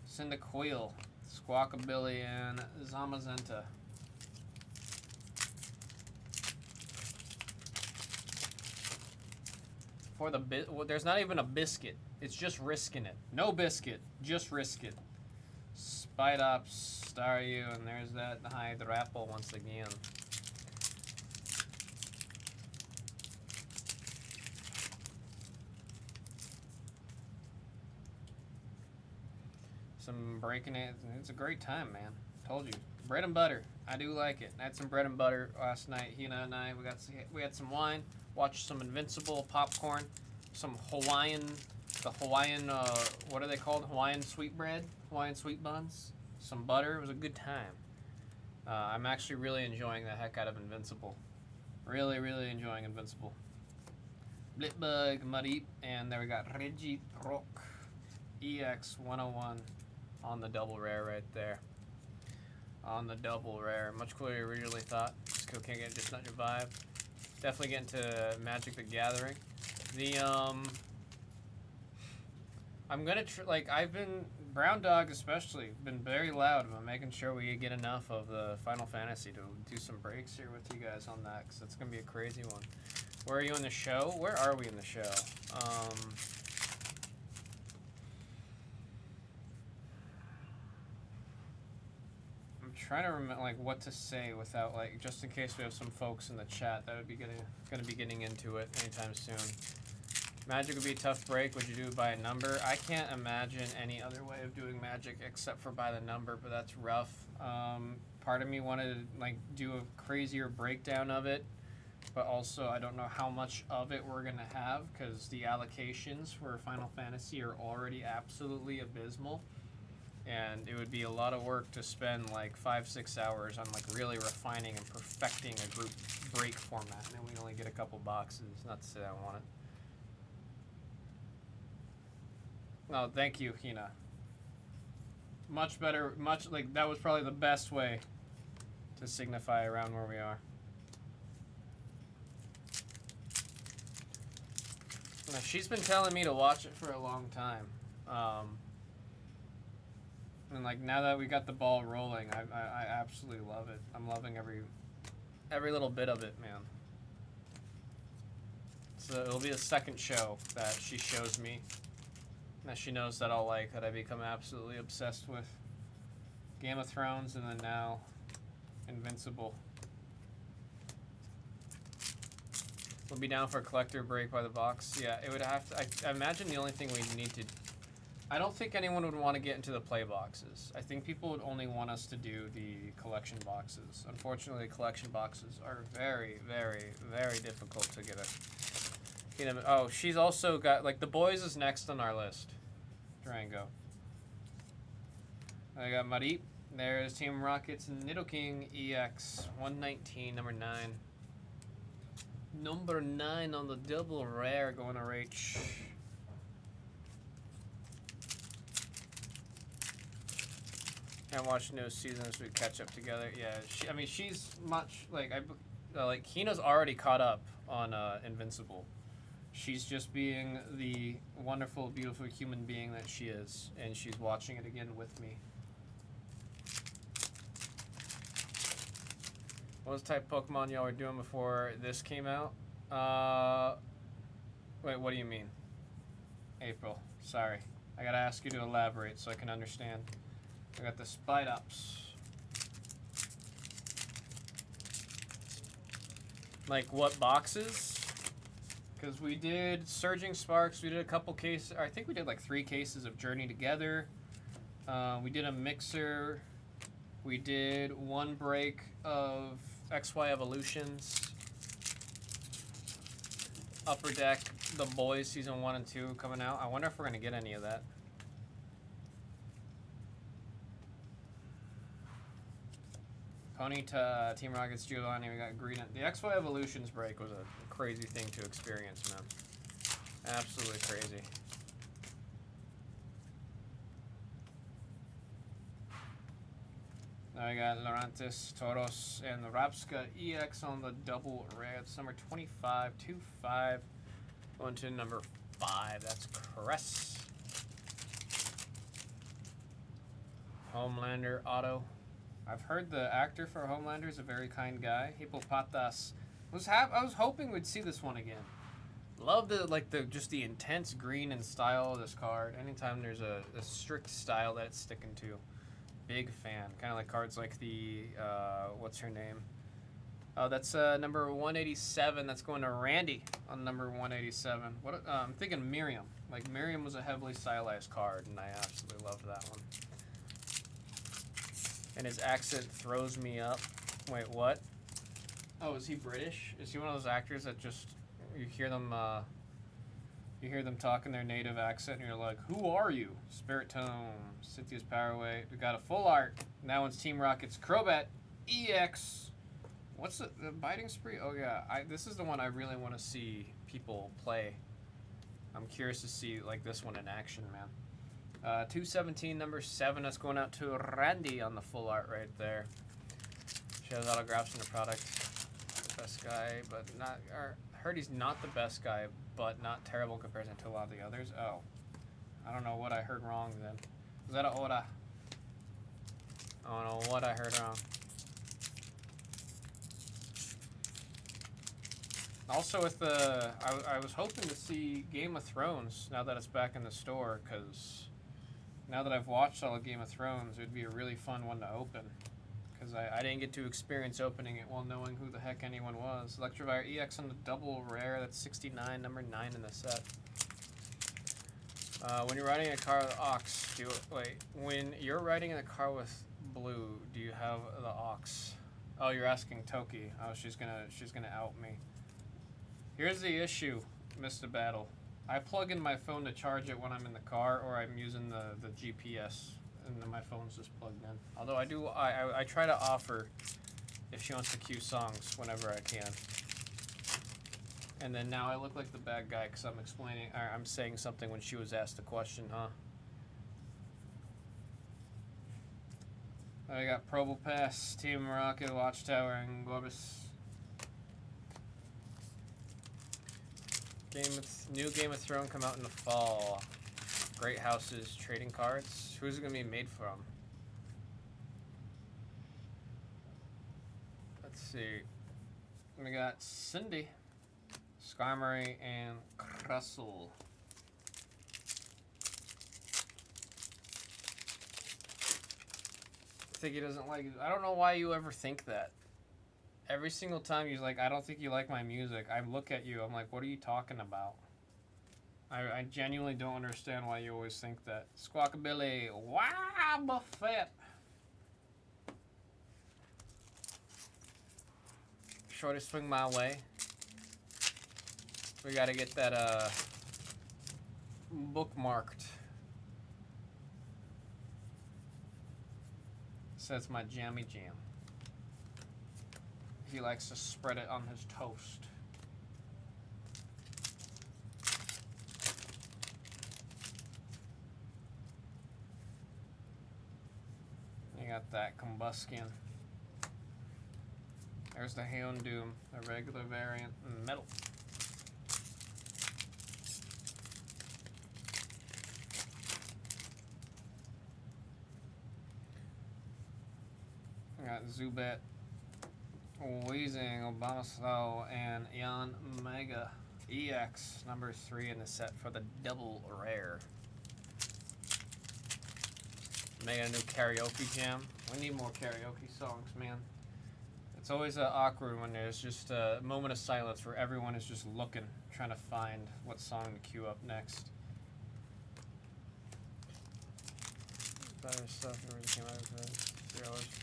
Cyndaquil, Squawkabilly, and Zamazenta. For the well, there's not even a biscuit. It's just risking it. No biscuit, just risk it. Spidops, Staryu, and there's that Hydrapple once again. some breaking it. It's a great time, man. Told you, bread and butter. I do like it. I had some bread and butter last night. Hina and I, we had some wine, watched some Invincible popcorn, some Hawaiian, what are they called? Hawaiian sweet bread, Hawaiian sweet buns, some butter. It was a good time. I'm actually really enjoying the heck out of Invincible. Really, really enjoying Invincible. Blitbug, Muddy, and there we got Reggie Rock EX 101 on the double rare right there. On the double rare. Much cooler than I originally thought. Still can't get just not your vibe. Definitely get into Magic the Gathering. I'm gonna I've been Brown Dog especially been very loud about making sure we get enough of the Final Fantasy to do some breaks here with you guys on that, because it's gonna be a crazy one. Where are you in the show? Where are we in the show? I'm trying to remember what to say without just in case we have some folks in the chat that would be gonna be getting into it anytime soon. Magic would be a tough break. Would you do it by a number? I can't imagine any other way of doing Magic except for by the number, but that's rough. Part of me wanted to do a crazier breakdown of it, but also I don't know how much of it we're gonna have, because the allocations for Final Fantasy are already absolutely abysmal, and it would be a lot of work to spend 5-6 hours on really refining and perfecting a group break format, and then we only get a couple boxes. Not to say I want it. Oh, thank you, Hina. Much better, that was probably the best way to signify around where we are. Now, she's been telling me to watch it for a long time. And now that we got the ball rolling, I absolutely love it. I'm loving every little bit of it, man. So it'll be the second show that she shows me that she knows that I'll like, that I become absolutely obsessed with. Game of Thrones, and then now Invincible. We'll be down for a collector break by the box. Yeah, it would have to. I imagine the only thing we need to. I don't think anyone would want to get into the play boxes. I think people would only want us to do the collection boxes. Unfortunately, collection boxes are very, very, very difficult to get a. Oh, she's also got the boys is next on our list. Durango. I got Marit. There's Team Rocket's Nidoking EX 119, number 9. Number 9 on the double rare going to Rach. Can't watch no seasons. We catch up together. Yeah, she's much Hina's already caught up on Invincible. She's just being the wonderful, beautiful human being that she is, and she's watching it again with me. What was the type of Pokemon y'all were doing before this came out? Wait, what do you mean? April, sorry. I gotta ask you to elaborate so I can understand. I got the Spidops. What boxes? Because we did Surging Sparks, we did a couple cases, I think we did 3 cases of Journey Together. We did a mixer. We did 1 break of XY Evolutions. Upper Deck, The Boys Season 1 and 2 coming out. I wonder if we're going to get any of that. Ponyta, Team Rockets, Giovanni, we got Green. The XY Evolutions break was a crazy thing to experience, man. Absolutely crazy. Now we got Lorantis, Toros, and the Rapska EX on the double rare. It's number 2525. Going to number 5. That's Cress. Homelander Auto. I've heard the actor for Homelander is a very kind guy. Hippopotas. I was hoping we'd see this one again. Love just the intense green and style of this card. Anytime there's a strict style that it's sticking to. Big fan. Kind of like cards like the, what's her name? Oh, that's number 187. That's going to Randy on number 187. I'm thinking Miriam. Miriam was a heavily stylized card, and I absolutely loved that one. and his accent throws me up. Wait, what? Oh, is he British? Is he one of those actors that just you hear them talk in their native accent, and you're like, "Who are you?" Spirit Tome, Cynthia's Powerway. We got a full art. Now it's Team Rocket's Crobat EX. What's the Biting Spree? Oh yeah, this is the one I really want to see people play. I'm curious to see like this one in action, man. 217, number 7. That's going out to Randy on the full art right there. She has autographs in the product. Best guy, but not. Or heard he's not the best guy, but not terrible in comparison to a lot of the others. Oh, I don't know what I heard wrong then. Was that a Oda? I don't know what I heard wrong. Also with the, I was hoping to see Game of Thrones now that it's back in the store, because now that I've watched all of Game of Thrones, it would be a really fun one to open. Because I didn't get to experience opening it while knowing who the heck anyone was. Electivire EX on the double rare, that's 69, number 9 in the set. When you're riding a car with Ox, when you're riding in a car with Blue, do you have the Ox? Oh, you're asking Toki. Oh, she's gonna out me. Here's the issue, Mr. Battle. I plug in my phone to charge it when I'm in the car, or I'm using the GPS, and then my phone's just plugged in. Although I try to offer if she wants to cue songs whenever I can. And then now I look like the bad guy because I'm explaining, or I'm saying something when she was asked a question, huh? I got Probo Pass, Team Rocket, Watchtower, and Gorbis. New Game of Thrones come out in the fall. Great Houses, trading cards. Who's it gonna be made from? Let's see. We got Cindy, Skarmory, and Crustle. I think he doesn't like it. I don't know why you ever think that. Every single time he's like, I don't think you like my music. I look at you, I'm like, what are you talking about? I genuinely don't understand why you always think that. Squawkabilly, wow, Buffett. Shorty swing my way. We gotta get that bookmarked. Says my jammy jam. He likes to spread it on his toast. You got that Combustion. There's the Houndoom, a regular variant, metal. We got Zubat, Weezing, Obama Slow, and Yan Mega EX, number 3 in the set for the double rare. Mega new karaoke jam. We need more karaoke songs, man. It's always awkward when there's just a moment of silence where everyone is just looking, trying to find what song to queue up next. Better stuff already came out of it.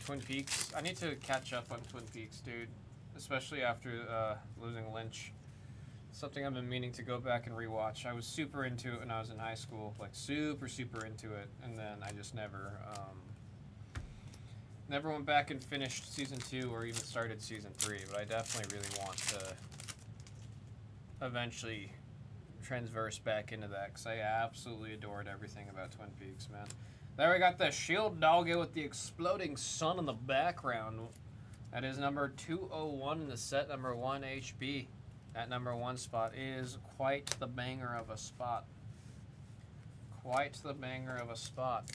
Twin Peaks. I need to catch up on Twin Peaks, dude. Especially after losing Lynch. Something I've been meaning to go back and rewatch. I was super into it when I was in high school, like super into it, and then I just never went back and finished season 2 or even started season 3. But I definitely really want to eventually transverse back into that because I absolutely adored everything about Twin Peaks, man. There we got the Shield Doggo with the exploding sun in the background. That is number 201 in the set, number 1 HB. That number 1 spot is quite the banger of a spot. Quite the banger of a spot.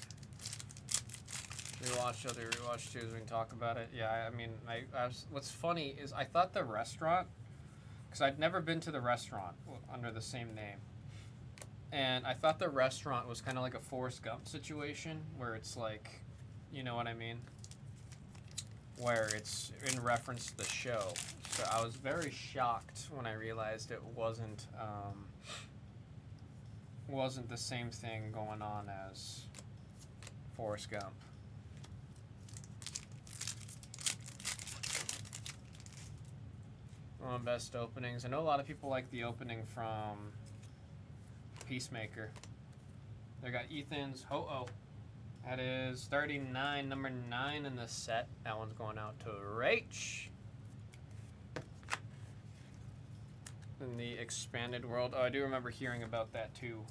Rewatch other rewatch too, we can talk about it. Yeah, I mean, what's funny is I thought the restaurant, because I'd never been to the restaurant under the same name, and I thought the restaurant was kind of like a Forrest Gump situation, where it's like, you know what I mean? Where it's in reference to the show. So I was very shocked when I realized it wasn't the same thing going on as Forrest Gump. One of the best openings. I know a lot of people like the opening from Peacemaker. They got Ethan's Ho-Oh. That is 39, number 9 in the set. That one's going out to Rach. In the expanded world. Oh, I do remember hearing about that too.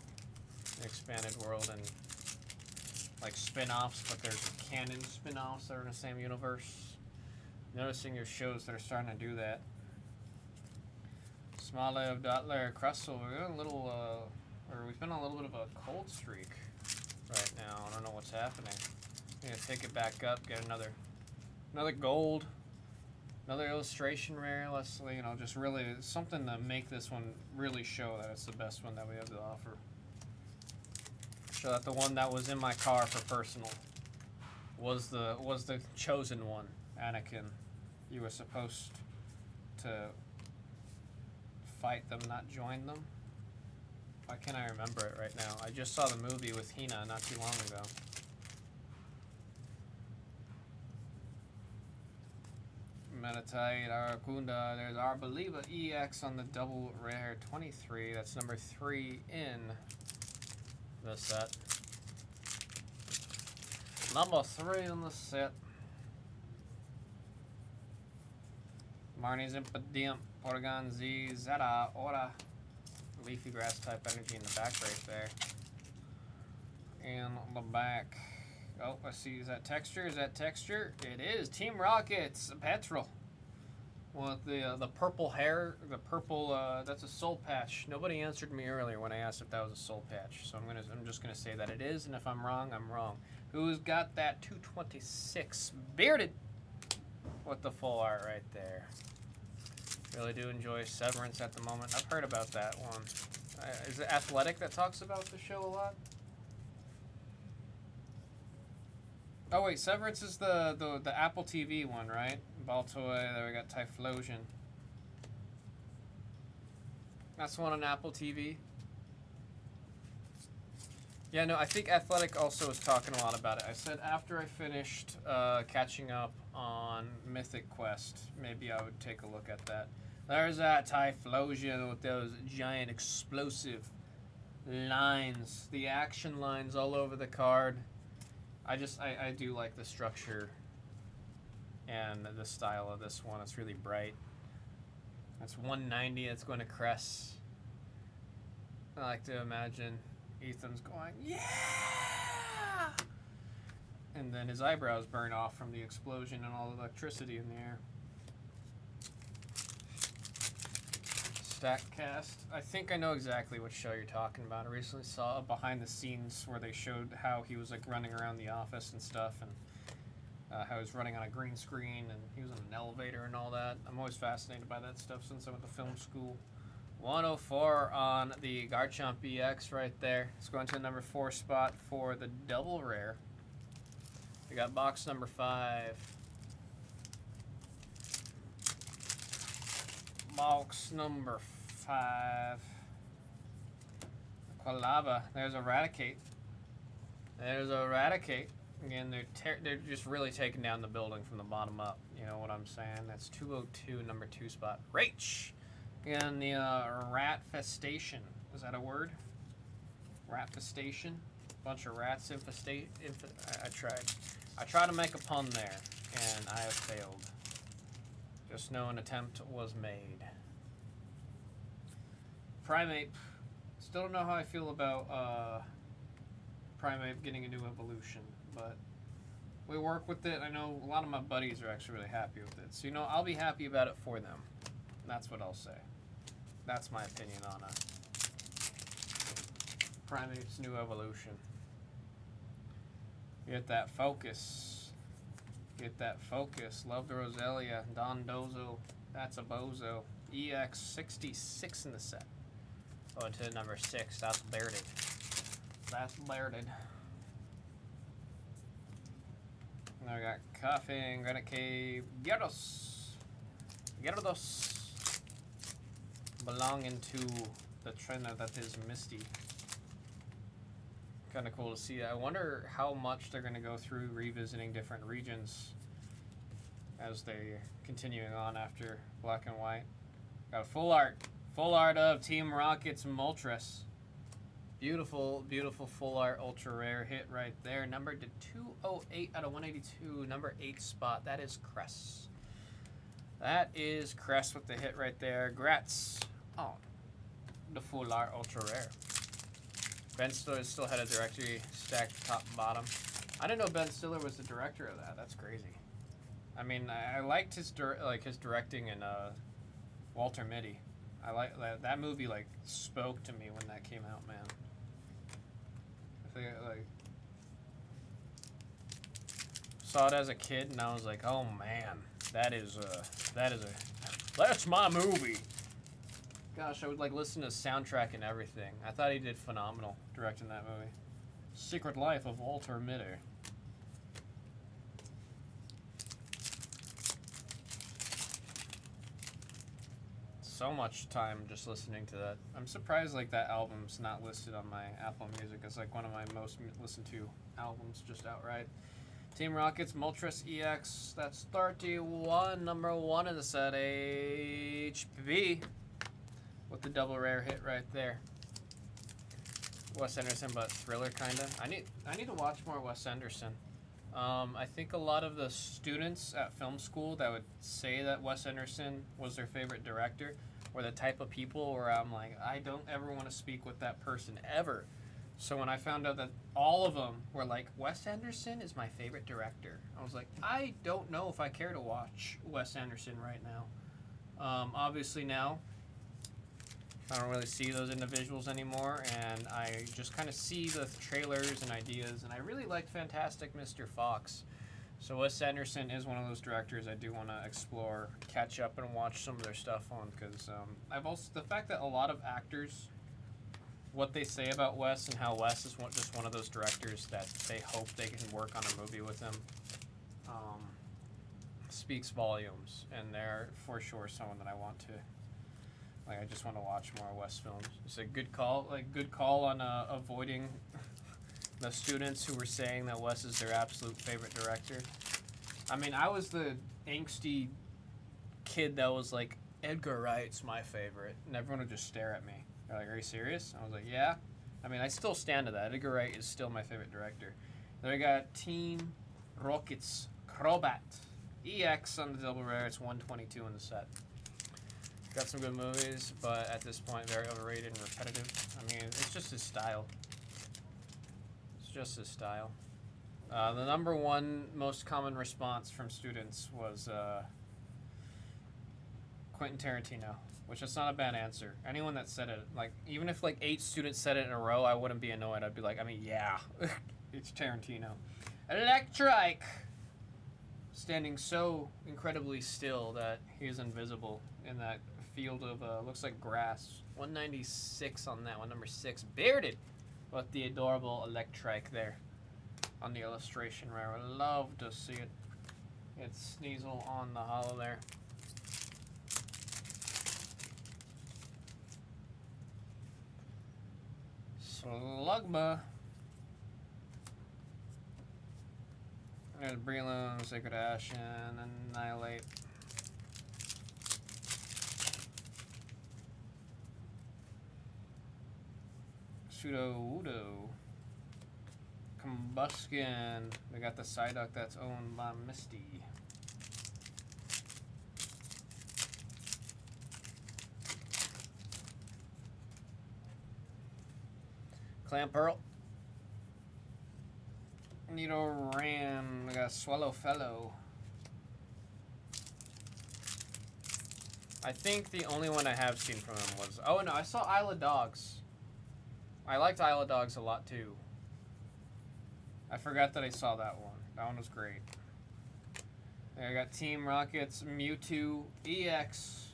The expanded world and like spin-offs, but there's canon spin-offs that are in the same universe. Noticing your shows that are starting to do that. Smalev, Dotler, Krustle, we're on a little, we've been on a little bit of a cold streak right now. I don't know what's happening. I'm gonna take it back up, get another gold, another illustration rare. Let's, just really something to make this one really show that it's the best one that we have to offer. Show that the one that was in my car for personal was the chosen one. Anakin, you were supposed to fight them, not join them. Why can't I remember it right now? I just saw the movie with Hina not too long ago. Metatite, Arakunda, there's our Believer EX on the double rare 23. That's number 3 in the set. Number 3 in the set. Marnie's Impidimp, Porygon Z, Zeta, Aura. Leafy grass type energy in the back right there. In the back. Oh, let's see. Is that texture? Is that texture? It is. Team Rocket's Petrol. With the purple hair, the purple. That's a soul patch. Nobody answered me earlier when I asked if that was a soul patch, so I'm just gonna say that it is, and if I'm wrong, I'm wrong. Who's got that 226 bearded with the full art right there? Really do enjoy Severance at the moment. I've heard about that one. Is it Athletic that talks about the show a lot? Oh wait, Severance is the Apple TV one, right? Baltoy, there we got Typhlosion. That's the one on Apple TV. Yeah, no, I think Athletic also was talking a lot about it. I said after I finished catching up on Mythic Quest, maybe I would take a look at that. There's that Typhlosion with those giant explosive lines, the action lines all over the card. I do like the structure and the style of this one. It's really bright. That's 190. It's going to Crest. I like to imagine Ethan's going, yeah! And then his eyebrows burn off from the explosion and all the electricity in the air. Statcast. I think I know exactly what show you're talking about. I recently saw a behind the scenes where they showed how he was like running around the office and stuff, and how he was running on a green screen and he was in an elevator and all that. I'm always fascinated by that stuff since I went to film school. 104 on the Garchomp EX right there. It's going to the number 4 spot for the double rare. We got box number 5. Box number 5. Quilava. There's Eradicate. There's Eradicate. Again, they're just really taking down the building from the bottom up. You know what I'm saying? That's 202, number 2 spot. Rach! And the Rat Festation. Is that a word? Rat Festation? Bunch of rats infestate. I tried. I tried to make a pun there, and I have failed. Just know an attempt was made. Primate. Still don't know how I feel about Primate getting a new evolution, but we work with it. I know a lot of my buddies are actually really happy with it. So, I'll be happy about it for them. That's what I'll say. That's my opinion on it. Primate's new evolution. Get that focus. Get that focus. Love the Roselia. Don Dozo. That's a bozo. EX 66 in the set. Going to number 6. That's Bearded. That's Bearded. Now we got Coughing, Granite Cave, Gyarados. Gyarados. Belonging to the trainer that is Misty. Kind of cool to see that. I wonder how much they're going to go through revisiting different regions as they're continuing on after Black and White. Got a full art of Team Rocket's Moltres. Beautiful, beautiful full art ultra rare hit right there. Numbered to 208 out of 182. Number 8 spot. That is Cress. That is Cress with the hit right there. Grats on the full art ultra rare. Ben Stiller still had a directory stacked top and bottom. I didn't know Ben Stiller was the director of that. That's crazy. I mean, I liked his his directing in Walter Mitty. I like that movie. Like spoke to me when that came out, man. I think like saw it as a kid, and I was like, oh man, that's my movie. Gosh, I would like listen to the soundtrack and everything. I thought he did phenomenal directing that movie. Secret Life of Walter Mitty. So much time just listening to that. I'm surprised like that album's not listed on my Apple Music. It's like one of my most listened to albums just outright. Team Rocket's Moltres EX. That's 31, number 1 in the set. HB with the double rare hit right there. Wes Anderson, but thriller kinda. I need to watch more Wes Anderson. I think a lot of the students at film school that would say that Wes Anderson was their favorite director were the type of people where I'm like, I don't ever want to speak with that person ever. So when I found out that all of them were like, Wes Anderson is my favorite director, I was like, I don't know if I care to watch Wes Anderson right now. Obviously now, I don't really see those individuals anymore, and I just kind of see the trailers and ideas, and I really liked Fantastic Mr. Fox. So Wes Anderson is one of those directors I do want to explore, catch up, and watch some of their stuff on, because I've also, the fact that a lot of actors, what they say about Wes and how Wes is just one of those directors that they hope they can work on a movie with him, speaks volumes, and they're for sure someone that I want to. Like, I just want to watch more Wes films. It's a good call. Good call on avoiding the students who were saying that Wes is their absolute favorite director. I mean, I was the angsty kid that was like, Edgar Wright's my favorite, and everyone would just stare at me. They're like, are you serious? I was like, yeah. I mean, I still stand to that. Edgar Wright is still my favorite director. Then we got Team Rocket's Crobat EX on the double rare. It's 122 in the set. Got some good movies, but at this point, very overrated and repetitive. I mean, it's just his style. It's just his style. The number 1 most common response from students was Quentin Tarantino, which is not a bad answer. Anyone that said it, like, even if like 8 students said it in a row, I wouldn't be annoyed. I'd be like, I mean, yeah, it's Tarantino. Electric! Standing so incredibly still that he is invisible in that field of looks like grass. 196 on that one, number 6, bearded with the adorable Electric there on the illustration rare. I love to see it. It's Sneasel on the hollow there. Slugma. There's Breloom, Sacred Ashen, Annihilate. Pseudo-Udo. Combustion. We got the Psyduck that's owned by Misty. Clamperl. Nidoran. We got Swallow Fellow. I think the only one I have seen from him was... Oh, no, I saw Isle of Dogs. I liked Isle of Dogs a lot, too. I forgot that I saw that one. That one was great. There, I got Team Rocket's Mewtwo EX.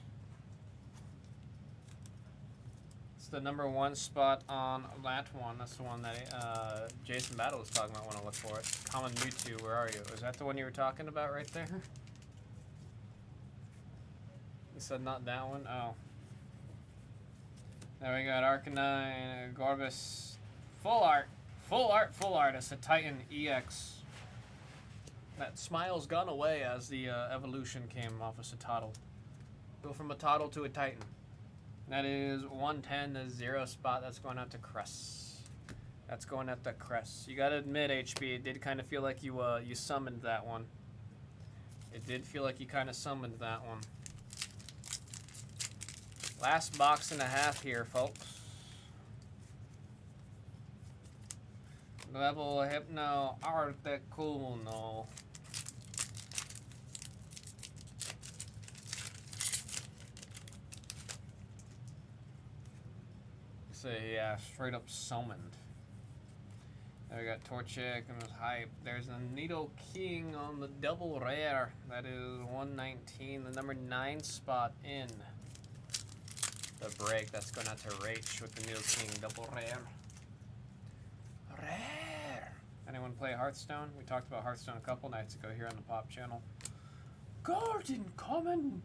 It's the number 1 spot on that one. That's the one that Jason Battle was talking about when I look for it. Common Mewtwo, where are you? Is that the one you were talking about right there? You said not that one? Oh. There we got Arcanine, Gorbis, full art. It's a Titan EX. That smile's gone away as the evolution came off of Citadel. Go from a Toddle to a Titan. That is 110, the 0 spot. That's going out to Cress. That's going out to Cress. You gotta admit, HB, it did kind of feel like you summoned that one. It did feel like you kind of summoned that one. Last box and a half here, folks. Level Hypno Articuno. So yeah, straight up summoned. There we got Torchic and his hype. There's a Needle King on the double rare. That is 119, the number 9 spot in the break. That's going out to Rach with the Needle King double rare. Rare. Anyone play Hearthstone? We talked about Hearthstone a couple nights ago here on the Pop channel. Garden Common.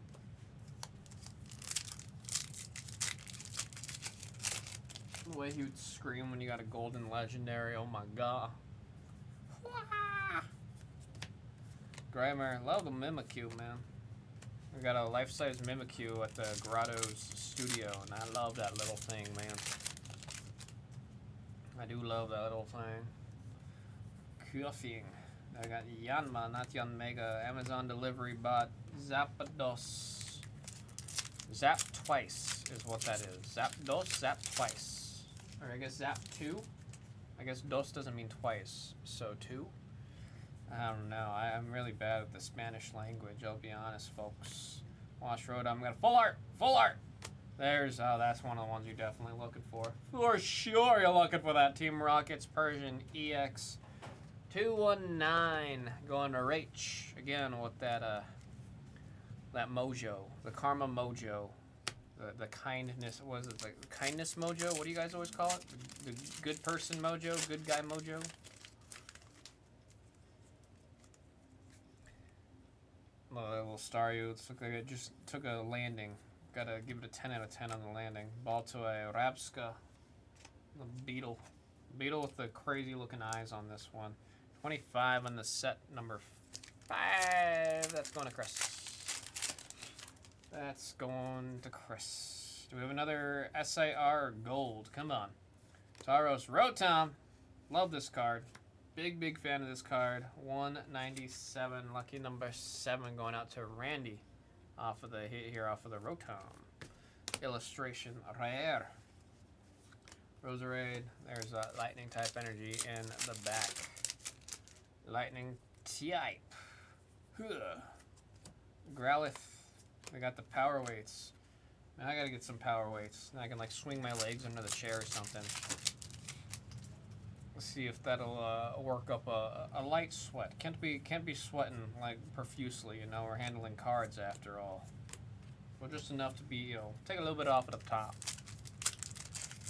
The way he would scream when you got a golden legendary, oh my god. Grimer, love the Mimikyu, man. We got a life-size Mimikyu at the Grotto's studio, and I love that little thing, man. I do love that little thing. Kuffing. I got Yanma, not Yanmega. Amazon delivery bot. Zapdos. Zap twice is what that is. Zap dos, zap twice. Or I guess zap 2. I guess dos doesn't mean twice, so 2. I don't know. I'm really bad at the Spanish language, I'll be honest, folks. Wash Road, I'm gonna full art! Full art! There's, oh, that's one of the ones you're definitely looking for. For sure you're looking for that. Team Rockets Persian EX 219 going to Rach again with that that mojo, the karma mojo, the kindness. What is it, like the kindness mojo? What do you guys always call it? The good person mojo, good guy mojo. A little Staryu. It looked like it just took a landing. Gotta give it a 10 out of 10 on the landing. Ball to a Rabska. The Beetle. Beetle with the crazy looking eyes on this one. 25 on the set number 5. That's going to Chris. That's going to Chris. Do we have another SIR gold? Come on. Tauros Rotom. Love this card. Big fan of this card. 197. Lucky number 7 going out to Randy. Off of the hit here, off of the Rotom. Illustration rare. Roserade. There's a lightning type energy in the back. Lightning type. Growlithe. I got the power weights. Man, I gotta get some power weights. And I can like swing my legs under the chair or something. Let's see if that'll work up a light sweat. Can't be sweating like profusely, you know. We're handling cards after all. But just enough to be, you know, take a little bit off at the top.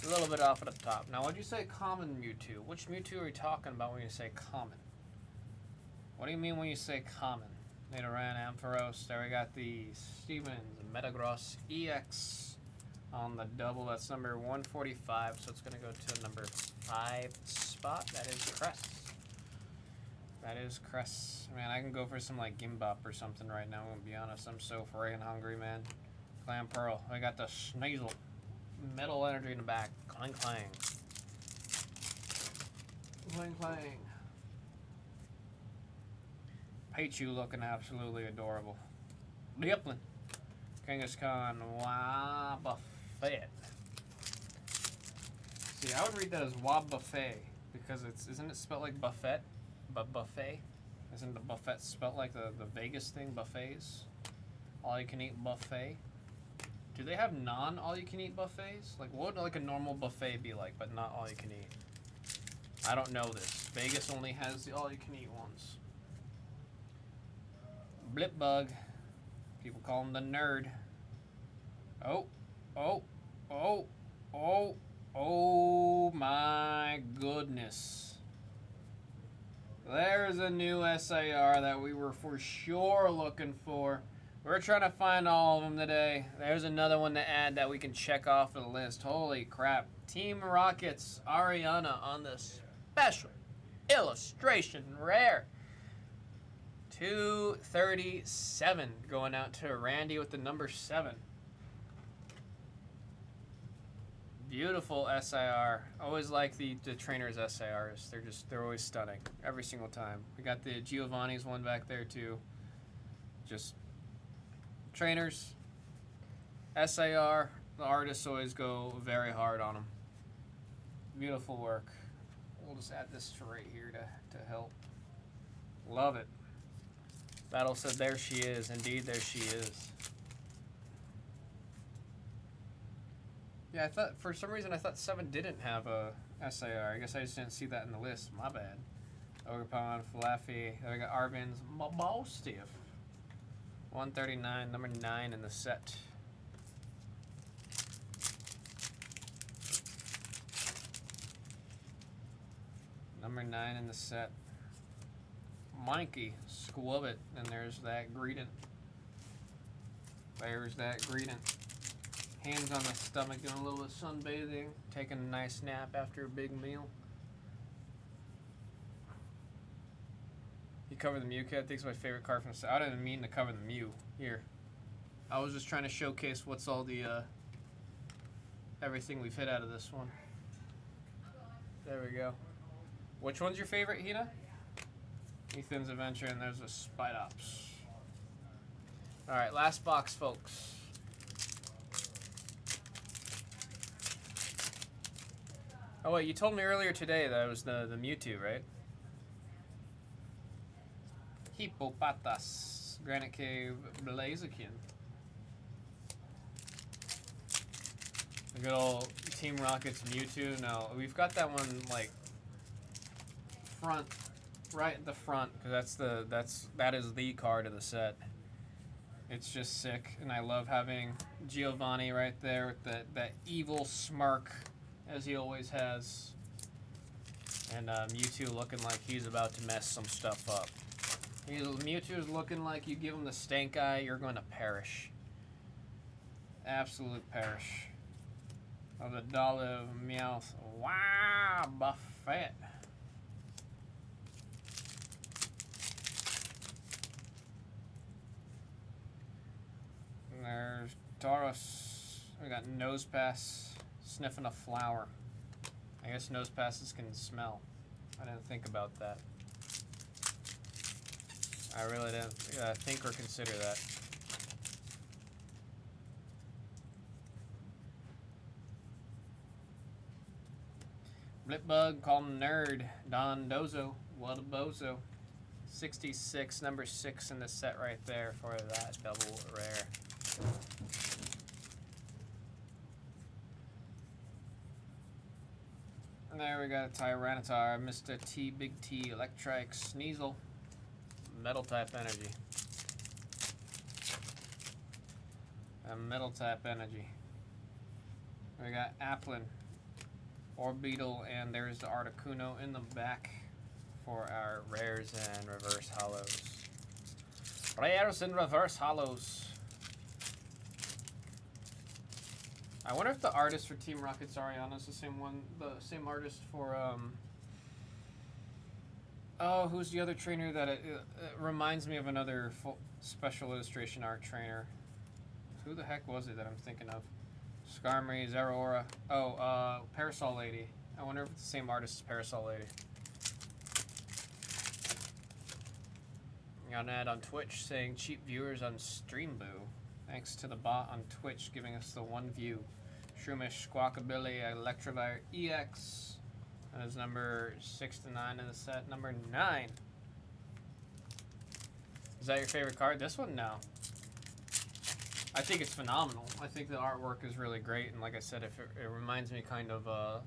A little bit off at the top. Now, when you say common Mewtwo, which Mewtwo are you talking about when you say common? What do you mean when you say common? Nidoran, Ampharos. There we got the Stevens Metagross EX on the double. That's number 145, so it's going to go to number 5 spot. That is Cress. That is Cress. Man, I can go for some like Gimbop or something right now, I'm going to be honest. I'm so friggin' hungry, man. Clam Pearl. I got the Sneasel. Metal energy in the back. Clang clang. Clang clang. Pikachu looking absolutely adorable. Dipplin. Kangaskhan. Wobbuffet. See, I would read that as Wobbuffet because isn't it spelled like buffet? But buffet? Isn't the buffet spelled like the Vegas thing, buffets? All you can eat buffet? Do they have non-all-you-can-eat buffets? Like, what would like a normal buffet be like, but not all-you-can-eat? I don't know this. Vegas only has the all-you-can-eat ones. Blipbug. People call him the nerd. Oh my goodness. There's a new SAR that we were for sure looking for. We're trying to find all of them today. There's another one to add that we can check off the list. Holy crap. Team Rockets, Ariana on the special illustration rare. 237 going out to Randy with the number 7. Beautiful SIR. Always like the trainers SIRs. They're always stunning every single time. We got the Giovanni's one back there too. Just trainers, SIR. The artists always go very hard on them. Beautiful work. We'll just add this to right here to help. Love it. Battle said there she is. Indeed, there she is. Yeah, I thought, for some reason, I thought 7 didn't have a SIR. I guess I just didn't see that in the list. My bad. Ogre Falafi. Then we got Arvin's Ball Stiff. 139, number 9 in the set. Number 9 in the set. Mikey, squub it. And there's that greeting. There's that greeting. Hands on the stomach, doing a little bit of sunbathing, taking a nice nap after a big meal. You cover the Mew kit. I think it's my favorite card from the set. I didn't mean to cover the Mew. Here. I was just trying to showcase what's all the, everything we've hit out of this one. There we go. Which one's your favorite, Hina? Ethan's Adventure, and there's a Spidops. Alright, last box, folks. Oh wait, you told me earlier today that it was the Mewtwo, right? Hippopotas, Granite Cave, Blaziken. The good old Team Rocket's Mewtwo. No, we've got that one like front, right at the front, because that is the card of the set. It's just sick, and I love having Giovanni right there with that evil smirk, as he always has, and Mewtwo looking like he's about to mess some stuff up. Mewtwo's looking like you give him the stank eye, you're going to perish. Absolute perish. Of the dollar Meowth. Wow, Buffet. And there's Tauros. We got Nose Pass sniffing a flower. I guess Nose Passes can smell. I didn't think about that. I really didn't think or consider that. Blipbug, call him Nerd. Don Dozo, what a bozo. 66, number 6 in the set right there for that double rare. And there we got a Tyranitar, Mr. T, Big T, Electrike, Sneasel, Metal type energy. A Metal type energy. We got Applin, Orbeetle, and there's the Articuno in the back for our rares and reverse hollows. Rares and reverse hollows. I wonder if the artist for Team Rocket's Ariana is the same one, the same artist for oh, who's the other trainer that it reminds me of another full special illustration art trainer? Who the heck was it that I'm thinking of? Skarmory, Zeraora. Oh, Parasol Lady. I wonder if it's the same artist as Parasol Lady. Got an ad on Twitch saying cheap viewers on Streamboo. Thanks to the bot on Twitch giving us the one view. Shroomish, Squawkabilly, Electrovire EX. That is number 6 to 9 in the set. Number 9. Is that your favorite card? This one? No. I think it's phenomenal. I think the artwork is really great, and like I said, it reminds me kind of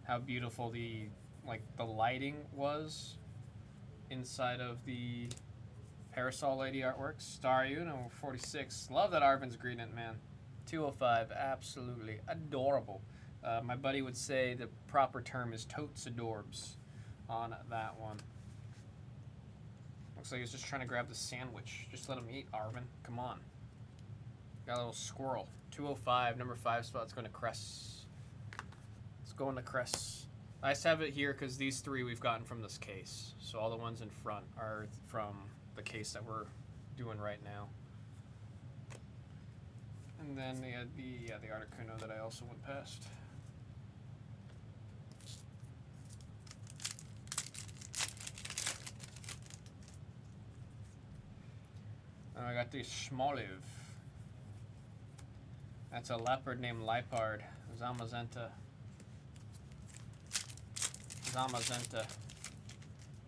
how beautiful the lighting was inside of the Parasol Lady artwork. Star Uno 46. Love that Arvin's Greedent, man. 205. Absolutely adorable. My buddy would say the proper term is totes adorbs on that one. Looks like he's just trying to grab the sandwich. Just let him eat, Arvin. Come on. Got a little squirrel. 205, number 5 spot's going to Cress. Let's go into Cress. Nice to have it here because these 3 we've gotten from this case. So all the ones in front are from the case that we're doing right now. And then they had the Articuno that I also went past. And I got the Smoliv. That's a leopard named Lipard. Zamazenta.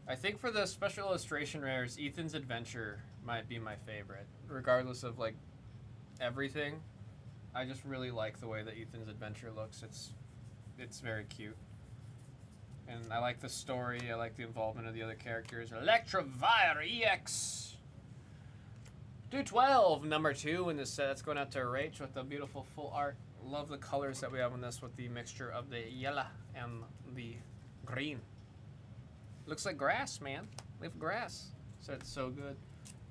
I think for the special illustration rares, Ethan's Adventure might be my favorite, regardless of like everything. I just really like the way that Ethan's Adventure looks. It's very cute, and I like the story. I like the involvement of the other characters. Electrovire EX 212, number 2 in this set. That's going out to Rach with the beautiful full art. Love the colors that we have on this with the mixture of the yellow and the green. Looks like grass, man. We have grass. So it's so good.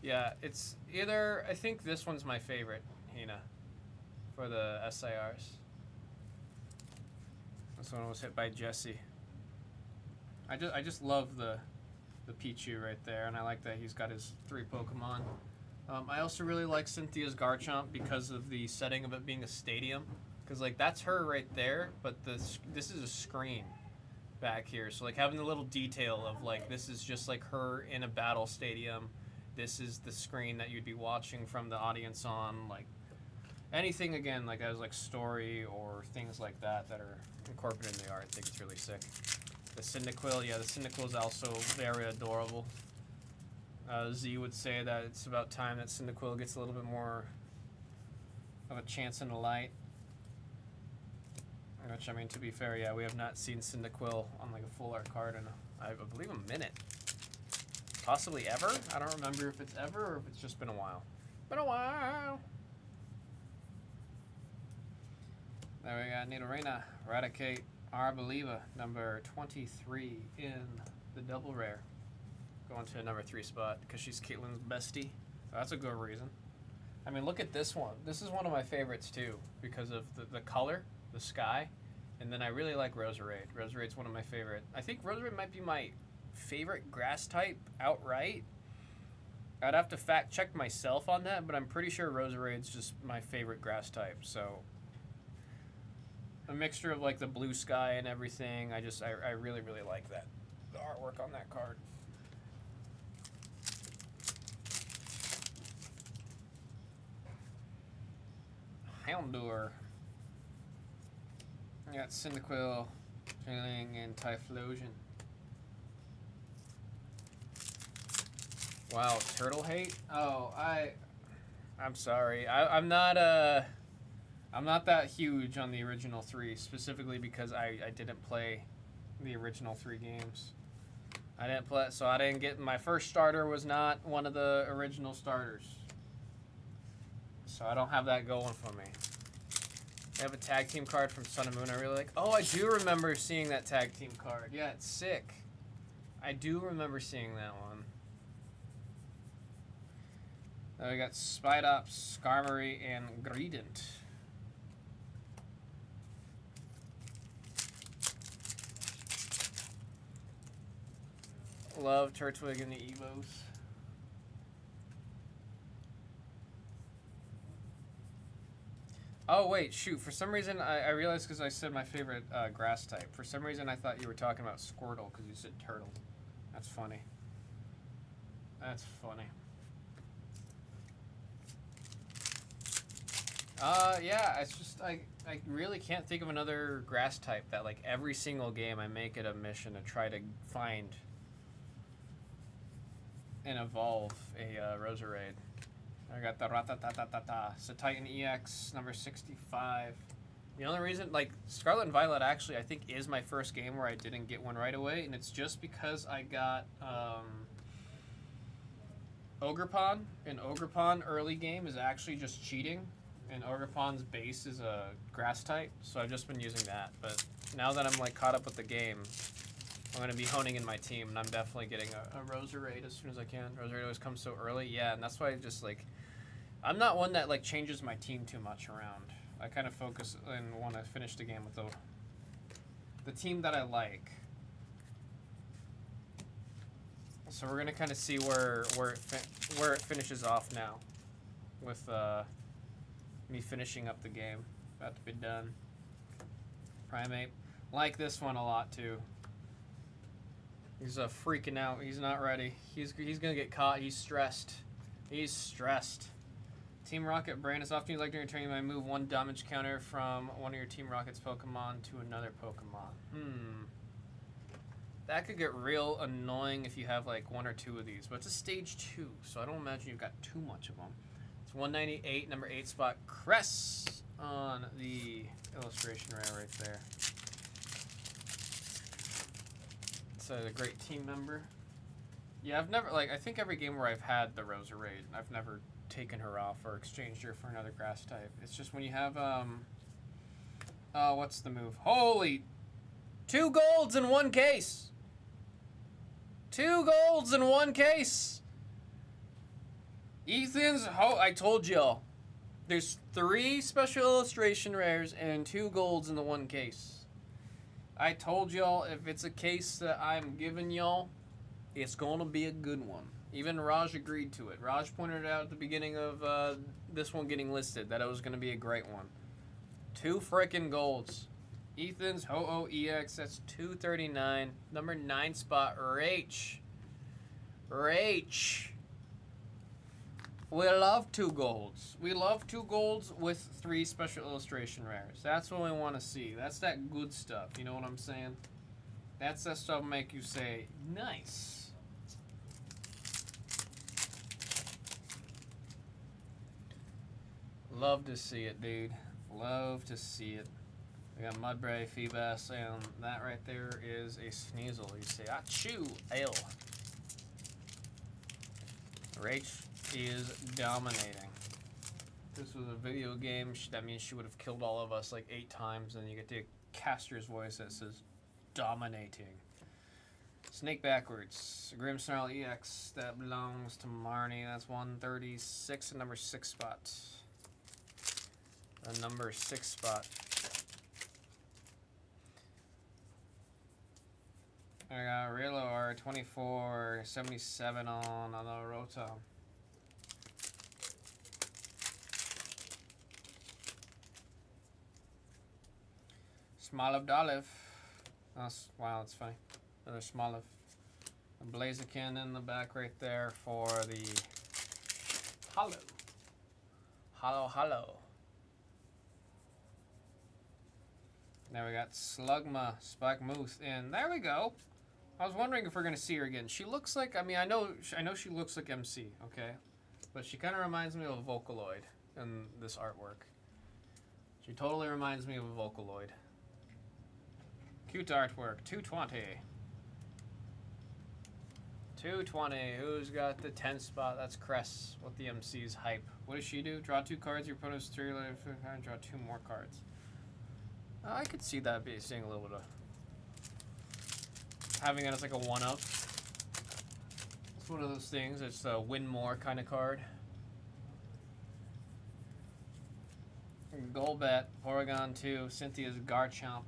Yeah, it's either, I think this one's my favorite, Hina, for the SIRs. This one was hit by Jesse. I just love the Pichu right there, and I like that he's got his 3 Pokemon. I also really like Cynthia's Garchomp because of the setting of it being a stadium. Because, like, that's her right there, but this is a screen back here. So, like, having the little detail of, like, this is just, like, her in a battle stadium. This is the screen that you'd be watching from the audience on. Like, anything, again, like, as, like, story or things like that that are incorporated in the art. I think it's really sick. The Cyndaquil, yeah, the Cyndaquil is also very adorable. Z would say that it's about time that Cyndaquil gets a little bit more of a chance in the light. Which, I mean, to be fair, yeah, we have not seen Cyndaquil on like a full art card in, I believe, a minute. Possibly ever? I don't remember if it's ever or if it's just been a while. Been a while! There we got Nidorina, Raticate, Arboliva, number 23 in the double rare. Going to a number 3 spot because she's Caitlin's bestie. Oh, that's a good reason. I mean, look at this one. This is one of my favorites too because of the color, the sky, and then I really like Roserade. Roserade's one of my favorite. I think Roserade might be my favorite grass type outright. I'd have to fact check myself on that, but I'm pretty sure Roserade's just my favorite grass type. So a mixture of like the blue sky and everything. I really, really like that. The artwork on that card. Houndour. I got Cyndaquil, Trailing, and Typhlosion. Wow, turtle hate? Oh, I'm sorry. I'm not that huge on the original 3, specifically because I didn't play the original 3 games. I didn't play, so I didn't get, my first starter was not one of the original starters. So I don't have that going for me. I have a tag team card from Sun and Moon I really like. Oh, I do remember seeing that tag team card. Yeah, it's sick. I do remember seeing that one. Then we got Spidops, Skarmory, and Greedent. Love Turtwig and the Evos. Oh, wait, shoot. For some reason, I realized because I said my favorite grass type. For some reason, I thought you were talking about Squirtle because you said turtle. That's funny. That's funny. Yeah, it's just, I really can't think of another grass type that, like, every single game I make it a mission to try to find and evolve a Roserade. I got the Ratatatata. So Titan EX, number 65. The only reason, like, Scarlet and Violet actually, I think, is my first game where I didn't get one right away, and it's just because I got Ogerpon. And Ogerpon early game is actually just cheating, and Ogerpon's base is a grass type, so I've just been using that. But now that I'm, like, caught up with the game, I'm going to be honing in my team, and I'm definitely getting a Roserade as soon as I can. Roserade always comes so early. Yeah, and that's why I just, like, I'm not one that, like, changes my team too much around. I kind of focus and want to finish the game with the team that I like. So we're gonna kind of see where it finishes off now, with me finishing up the game. About to be done. Primate, like this one a lot too. He's freaking out. He's not ready. He's gonna get caught. He's stressed. He's stressed. Team Rocket Brain is often like during turn you might move one damage counter from one of your Team Rocket's Pokemon to another Pokemon. That could get real annoying if you have like one or two of these, but it's a stage 2, so I don't imagine you've got too much of them. It's 198, number 8 spot, Cress on the illustration right there. It's a great team member. Yeah, I've never, like, I think every game where I've had the Roserade, I've never taken her off or exchanged her for another grass type. It's just when you have, what's the move? Holy, 2 golds in 1 case. 2 golds in 1 case. Ethan's, I told y'all. There's 3 special illustration rares and 2 golds in the 1 case. I told y'all if it's a case that I'm giving y'all, it's going to be a good one. Even Raj agreed to it. Raj pointed out at the beginning of this one getting listed that it was going to be a great one. 2 frickin' golds. Ethan's Ho-Oh EX, that's 239. Number 9 spot, Rach. Rach. We love 2 golds. We love 2 golds with 3 special illustration rares. That's what we want to see. That's that good stuff. You know what I'm saying? That's that stuff make you say, nice. Love to see it, dude. Love to see it. We got Mudbray, Feebas, and that right there is a Sneasel. You say, achoo, ale. Rach is dominating. If this was a video game, that means she would have killed all of us like 8 times, and you get the caster's voice that says, dominating. Snake backwards. Grimmsnarl EX, that belongs to Marnie. That's 136, and number 6 spot. The number 6 spot. I got Relo R2477 on the Roto. Smoliv Dolive. Wow, that's funny. Another Smoliv. A Blaziken in the back right there for the Hollow. Hollow. Now we got Slugma, Spike Moose, and there we go. I was wondering if we're gonna see her again. She looks like, I mean, I know she looks like MC, okay, but she kind of reminds me of a Vocaloid in this artwork. She totally reminds me of a Vocaloid. Cute artwork. 220. 220. Who's got the 10th spot? That's Cress with the MC's hype. What does she do? Draw 2 cards. Your opponent's 3 life. Draw 2 more cards. I could see that seeing a little bit of having it as like a 1-up. It's one of those things. It's a win more kind of card. Golbat, Porygon 2, Cynthia's Garchomp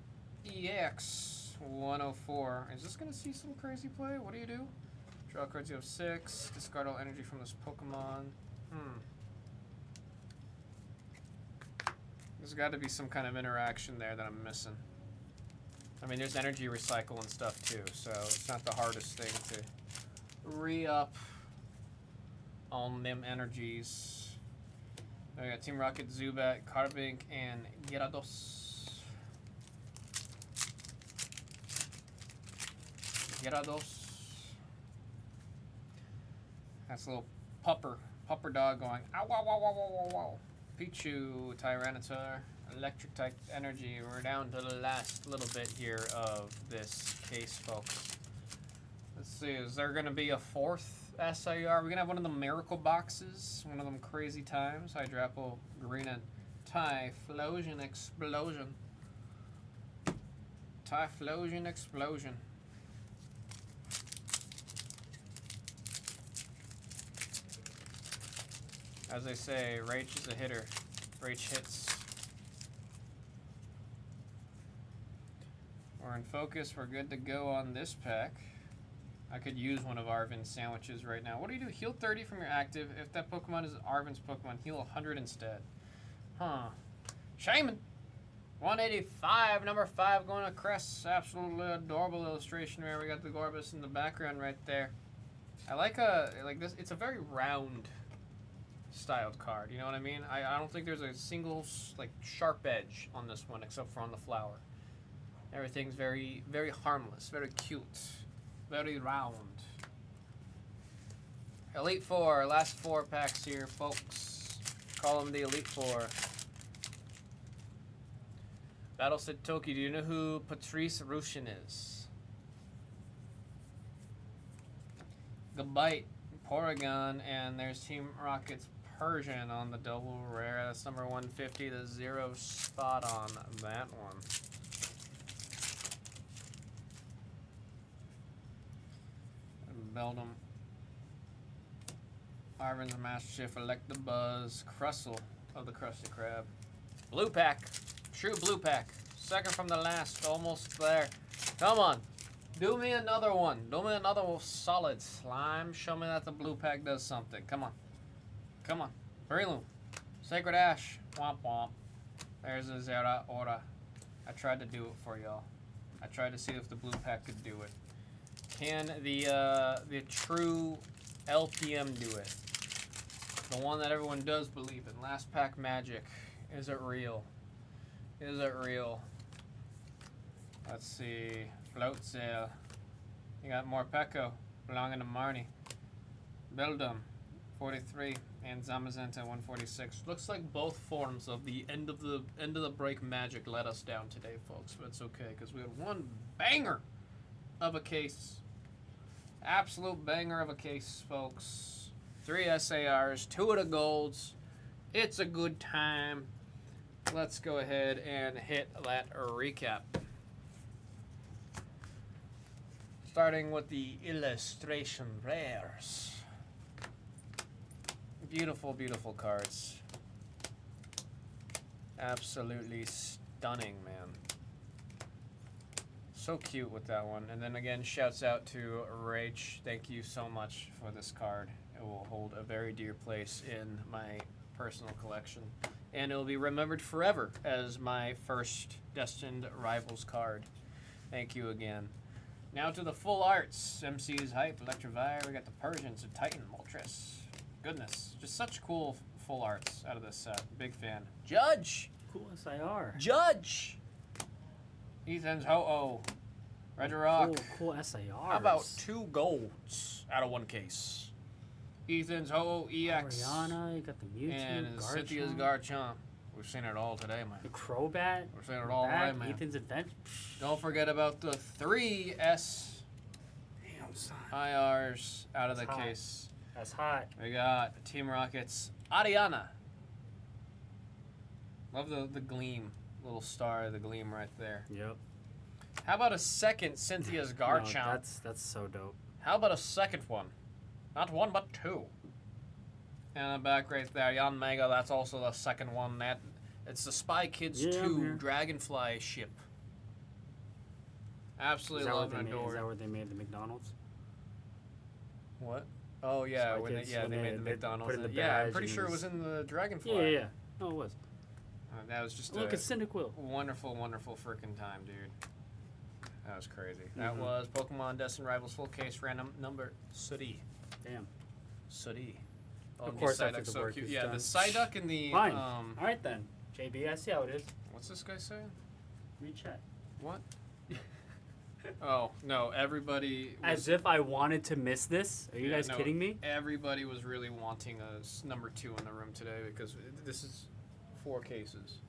EX 104. Is this gonna see some crazy play? What do you do? Draw cards. You have 6. Discard all energy from this Pokemon. There's got to be some kind of interaction there that I'm missing. I mean, there's energy recycle and stuff too, so it's not the hardest thing to re-up on them energies. We got Team Rocket, Zubat, Carbink, and Gyarados. That's a little pupper dog going, ow, wow, wow, wow, wow, wow, wow. Pichu, Tyranitar, Electric type energy. We're down to the last little bit here of this case, folks. Let's see, is there going to be a 4th SIR? We're going to have one of the miracle boxes, one of them crazy times. Hydrapple, Garena, Typhlosion Explosion. Typhlosion Explosion. As I say, Rach is a hitter. Rach hits. We're in focus. We're good to go on this pack. I could use one of Arvin's sandwiches right now. What do you do? Heal 30 from your active. If that Pokemon is Arvin's Pokemon, heal 100 instead. Huh. Shaman! 185, number 5 going to Crest. Absolutely adorable illustration there. We got the Gorbis in the background right there. I like this. It's a very round styled card. You know what I mean? I don't think there's a single like sharp edge on this one except for on the flower. Everything's very, very harmless, very cute, very round. Elite Four, last 4 packs here, folks. Call them the Elite Four. Battle said Toki, do you know who Patrice Rushin is? Gabite, Porygon, and there's Team Rocket's Persian on the double rare. That's number 150, the 0 spot on that one. Beldum. Arvin's Master Chief, Electabuzz, Crustle of the Krusty Krab. Blue pack. True blue pack. Second from the last. Almost there. Come on. Do me another one. Do me another solid slime. Show me that the blue pack does something. Come on. Come on. Breloom. Sacred Ash. Womp womp. There's a Zera Aura. I tried to do it for y'all. I tried to see if the blue pack could do it. Can the true LPM do it? The one that everyone does believe in. Last pack magic. Is it real? Is it real? Let's see. Float Sail. You got more Pekko belonging to Marnie. Beldum, 43, and Zamazenta, 146. Looks like both forms of the end of the break magic let us down today, folks. But it's okay because we had one banger of a case. Absolute banger of a case, folks. 3 SARs, 2 of the golds. It's a good time. Let's go ahead and hit that recap. Starting with the illustration rares. Beautiful, beautiful cards. Absolutely stunning, man. So cute with that one. And then again, shouts out to Rach. Thank you so much for this card. It will hold a very dear place in my personal collection. And it will be remembered forever as my first Destined Rivals card. Thank you again. Now to the full arts. MC's Hype, Electivire, we got the Persians, the Titan, Moltres. Goodness, just such cool full arts out of this set. Big fan. Judge! Cool SIR. Judge! Ethan's Ho-Oh. Regirock. Cool SIRs. How about 2 golds out of 1 case? Ethan's Ho-Oh EX. Ariana, you got the Mewtwo, And Garchomp. Cynthia's Garchomp. We've seen it all today, man. The Crobat. We're seeing it all today, man. Ethan's Adventure. Don't forget about the 3 S Damn, son. IRs out of the That's hot. case. That's hot. We got Team Rocket's Ariana. Love the gleam. Little star of the gleam right there. Yep. How about a second Cynthia's Garchomp? No, that's so dope. How about a second one? Not 1, but 2. And the back right there, Jan Mega, that's also the second one. It's the Spy Kids 2 Dragonfly ship. Absolutely love and adore. Is that where they made the McDonald's? What? Oh, yeah. Spy Kids, They made the McDonald's. put in the Yeah, I'm badge pretty and sure it it was in the Dragonfly. Yeah. No, it was. That was just Look, it's Cyndaquil. wonderful, wonderful freaking time, dude. That was crazy. That was Pokemon Destined Rivals full case random number Sooty. Damn. Sooty. Oh, Of course, the after Psyduck's the so work cute. is Yeah, done. the Psyduck and the Fine. All right then, JB. I see how it is. What's this guy saying? Read chat. What? Oh no! Everybody. As if I wanted to miss this. Are you guys no, kidding me? Everybody was really wanting a number 2 in the room today because this is 4 cases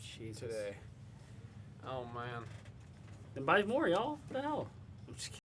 Jesus. today. Oh man. Then buy more, y'all. What the hell? I'm just kidding.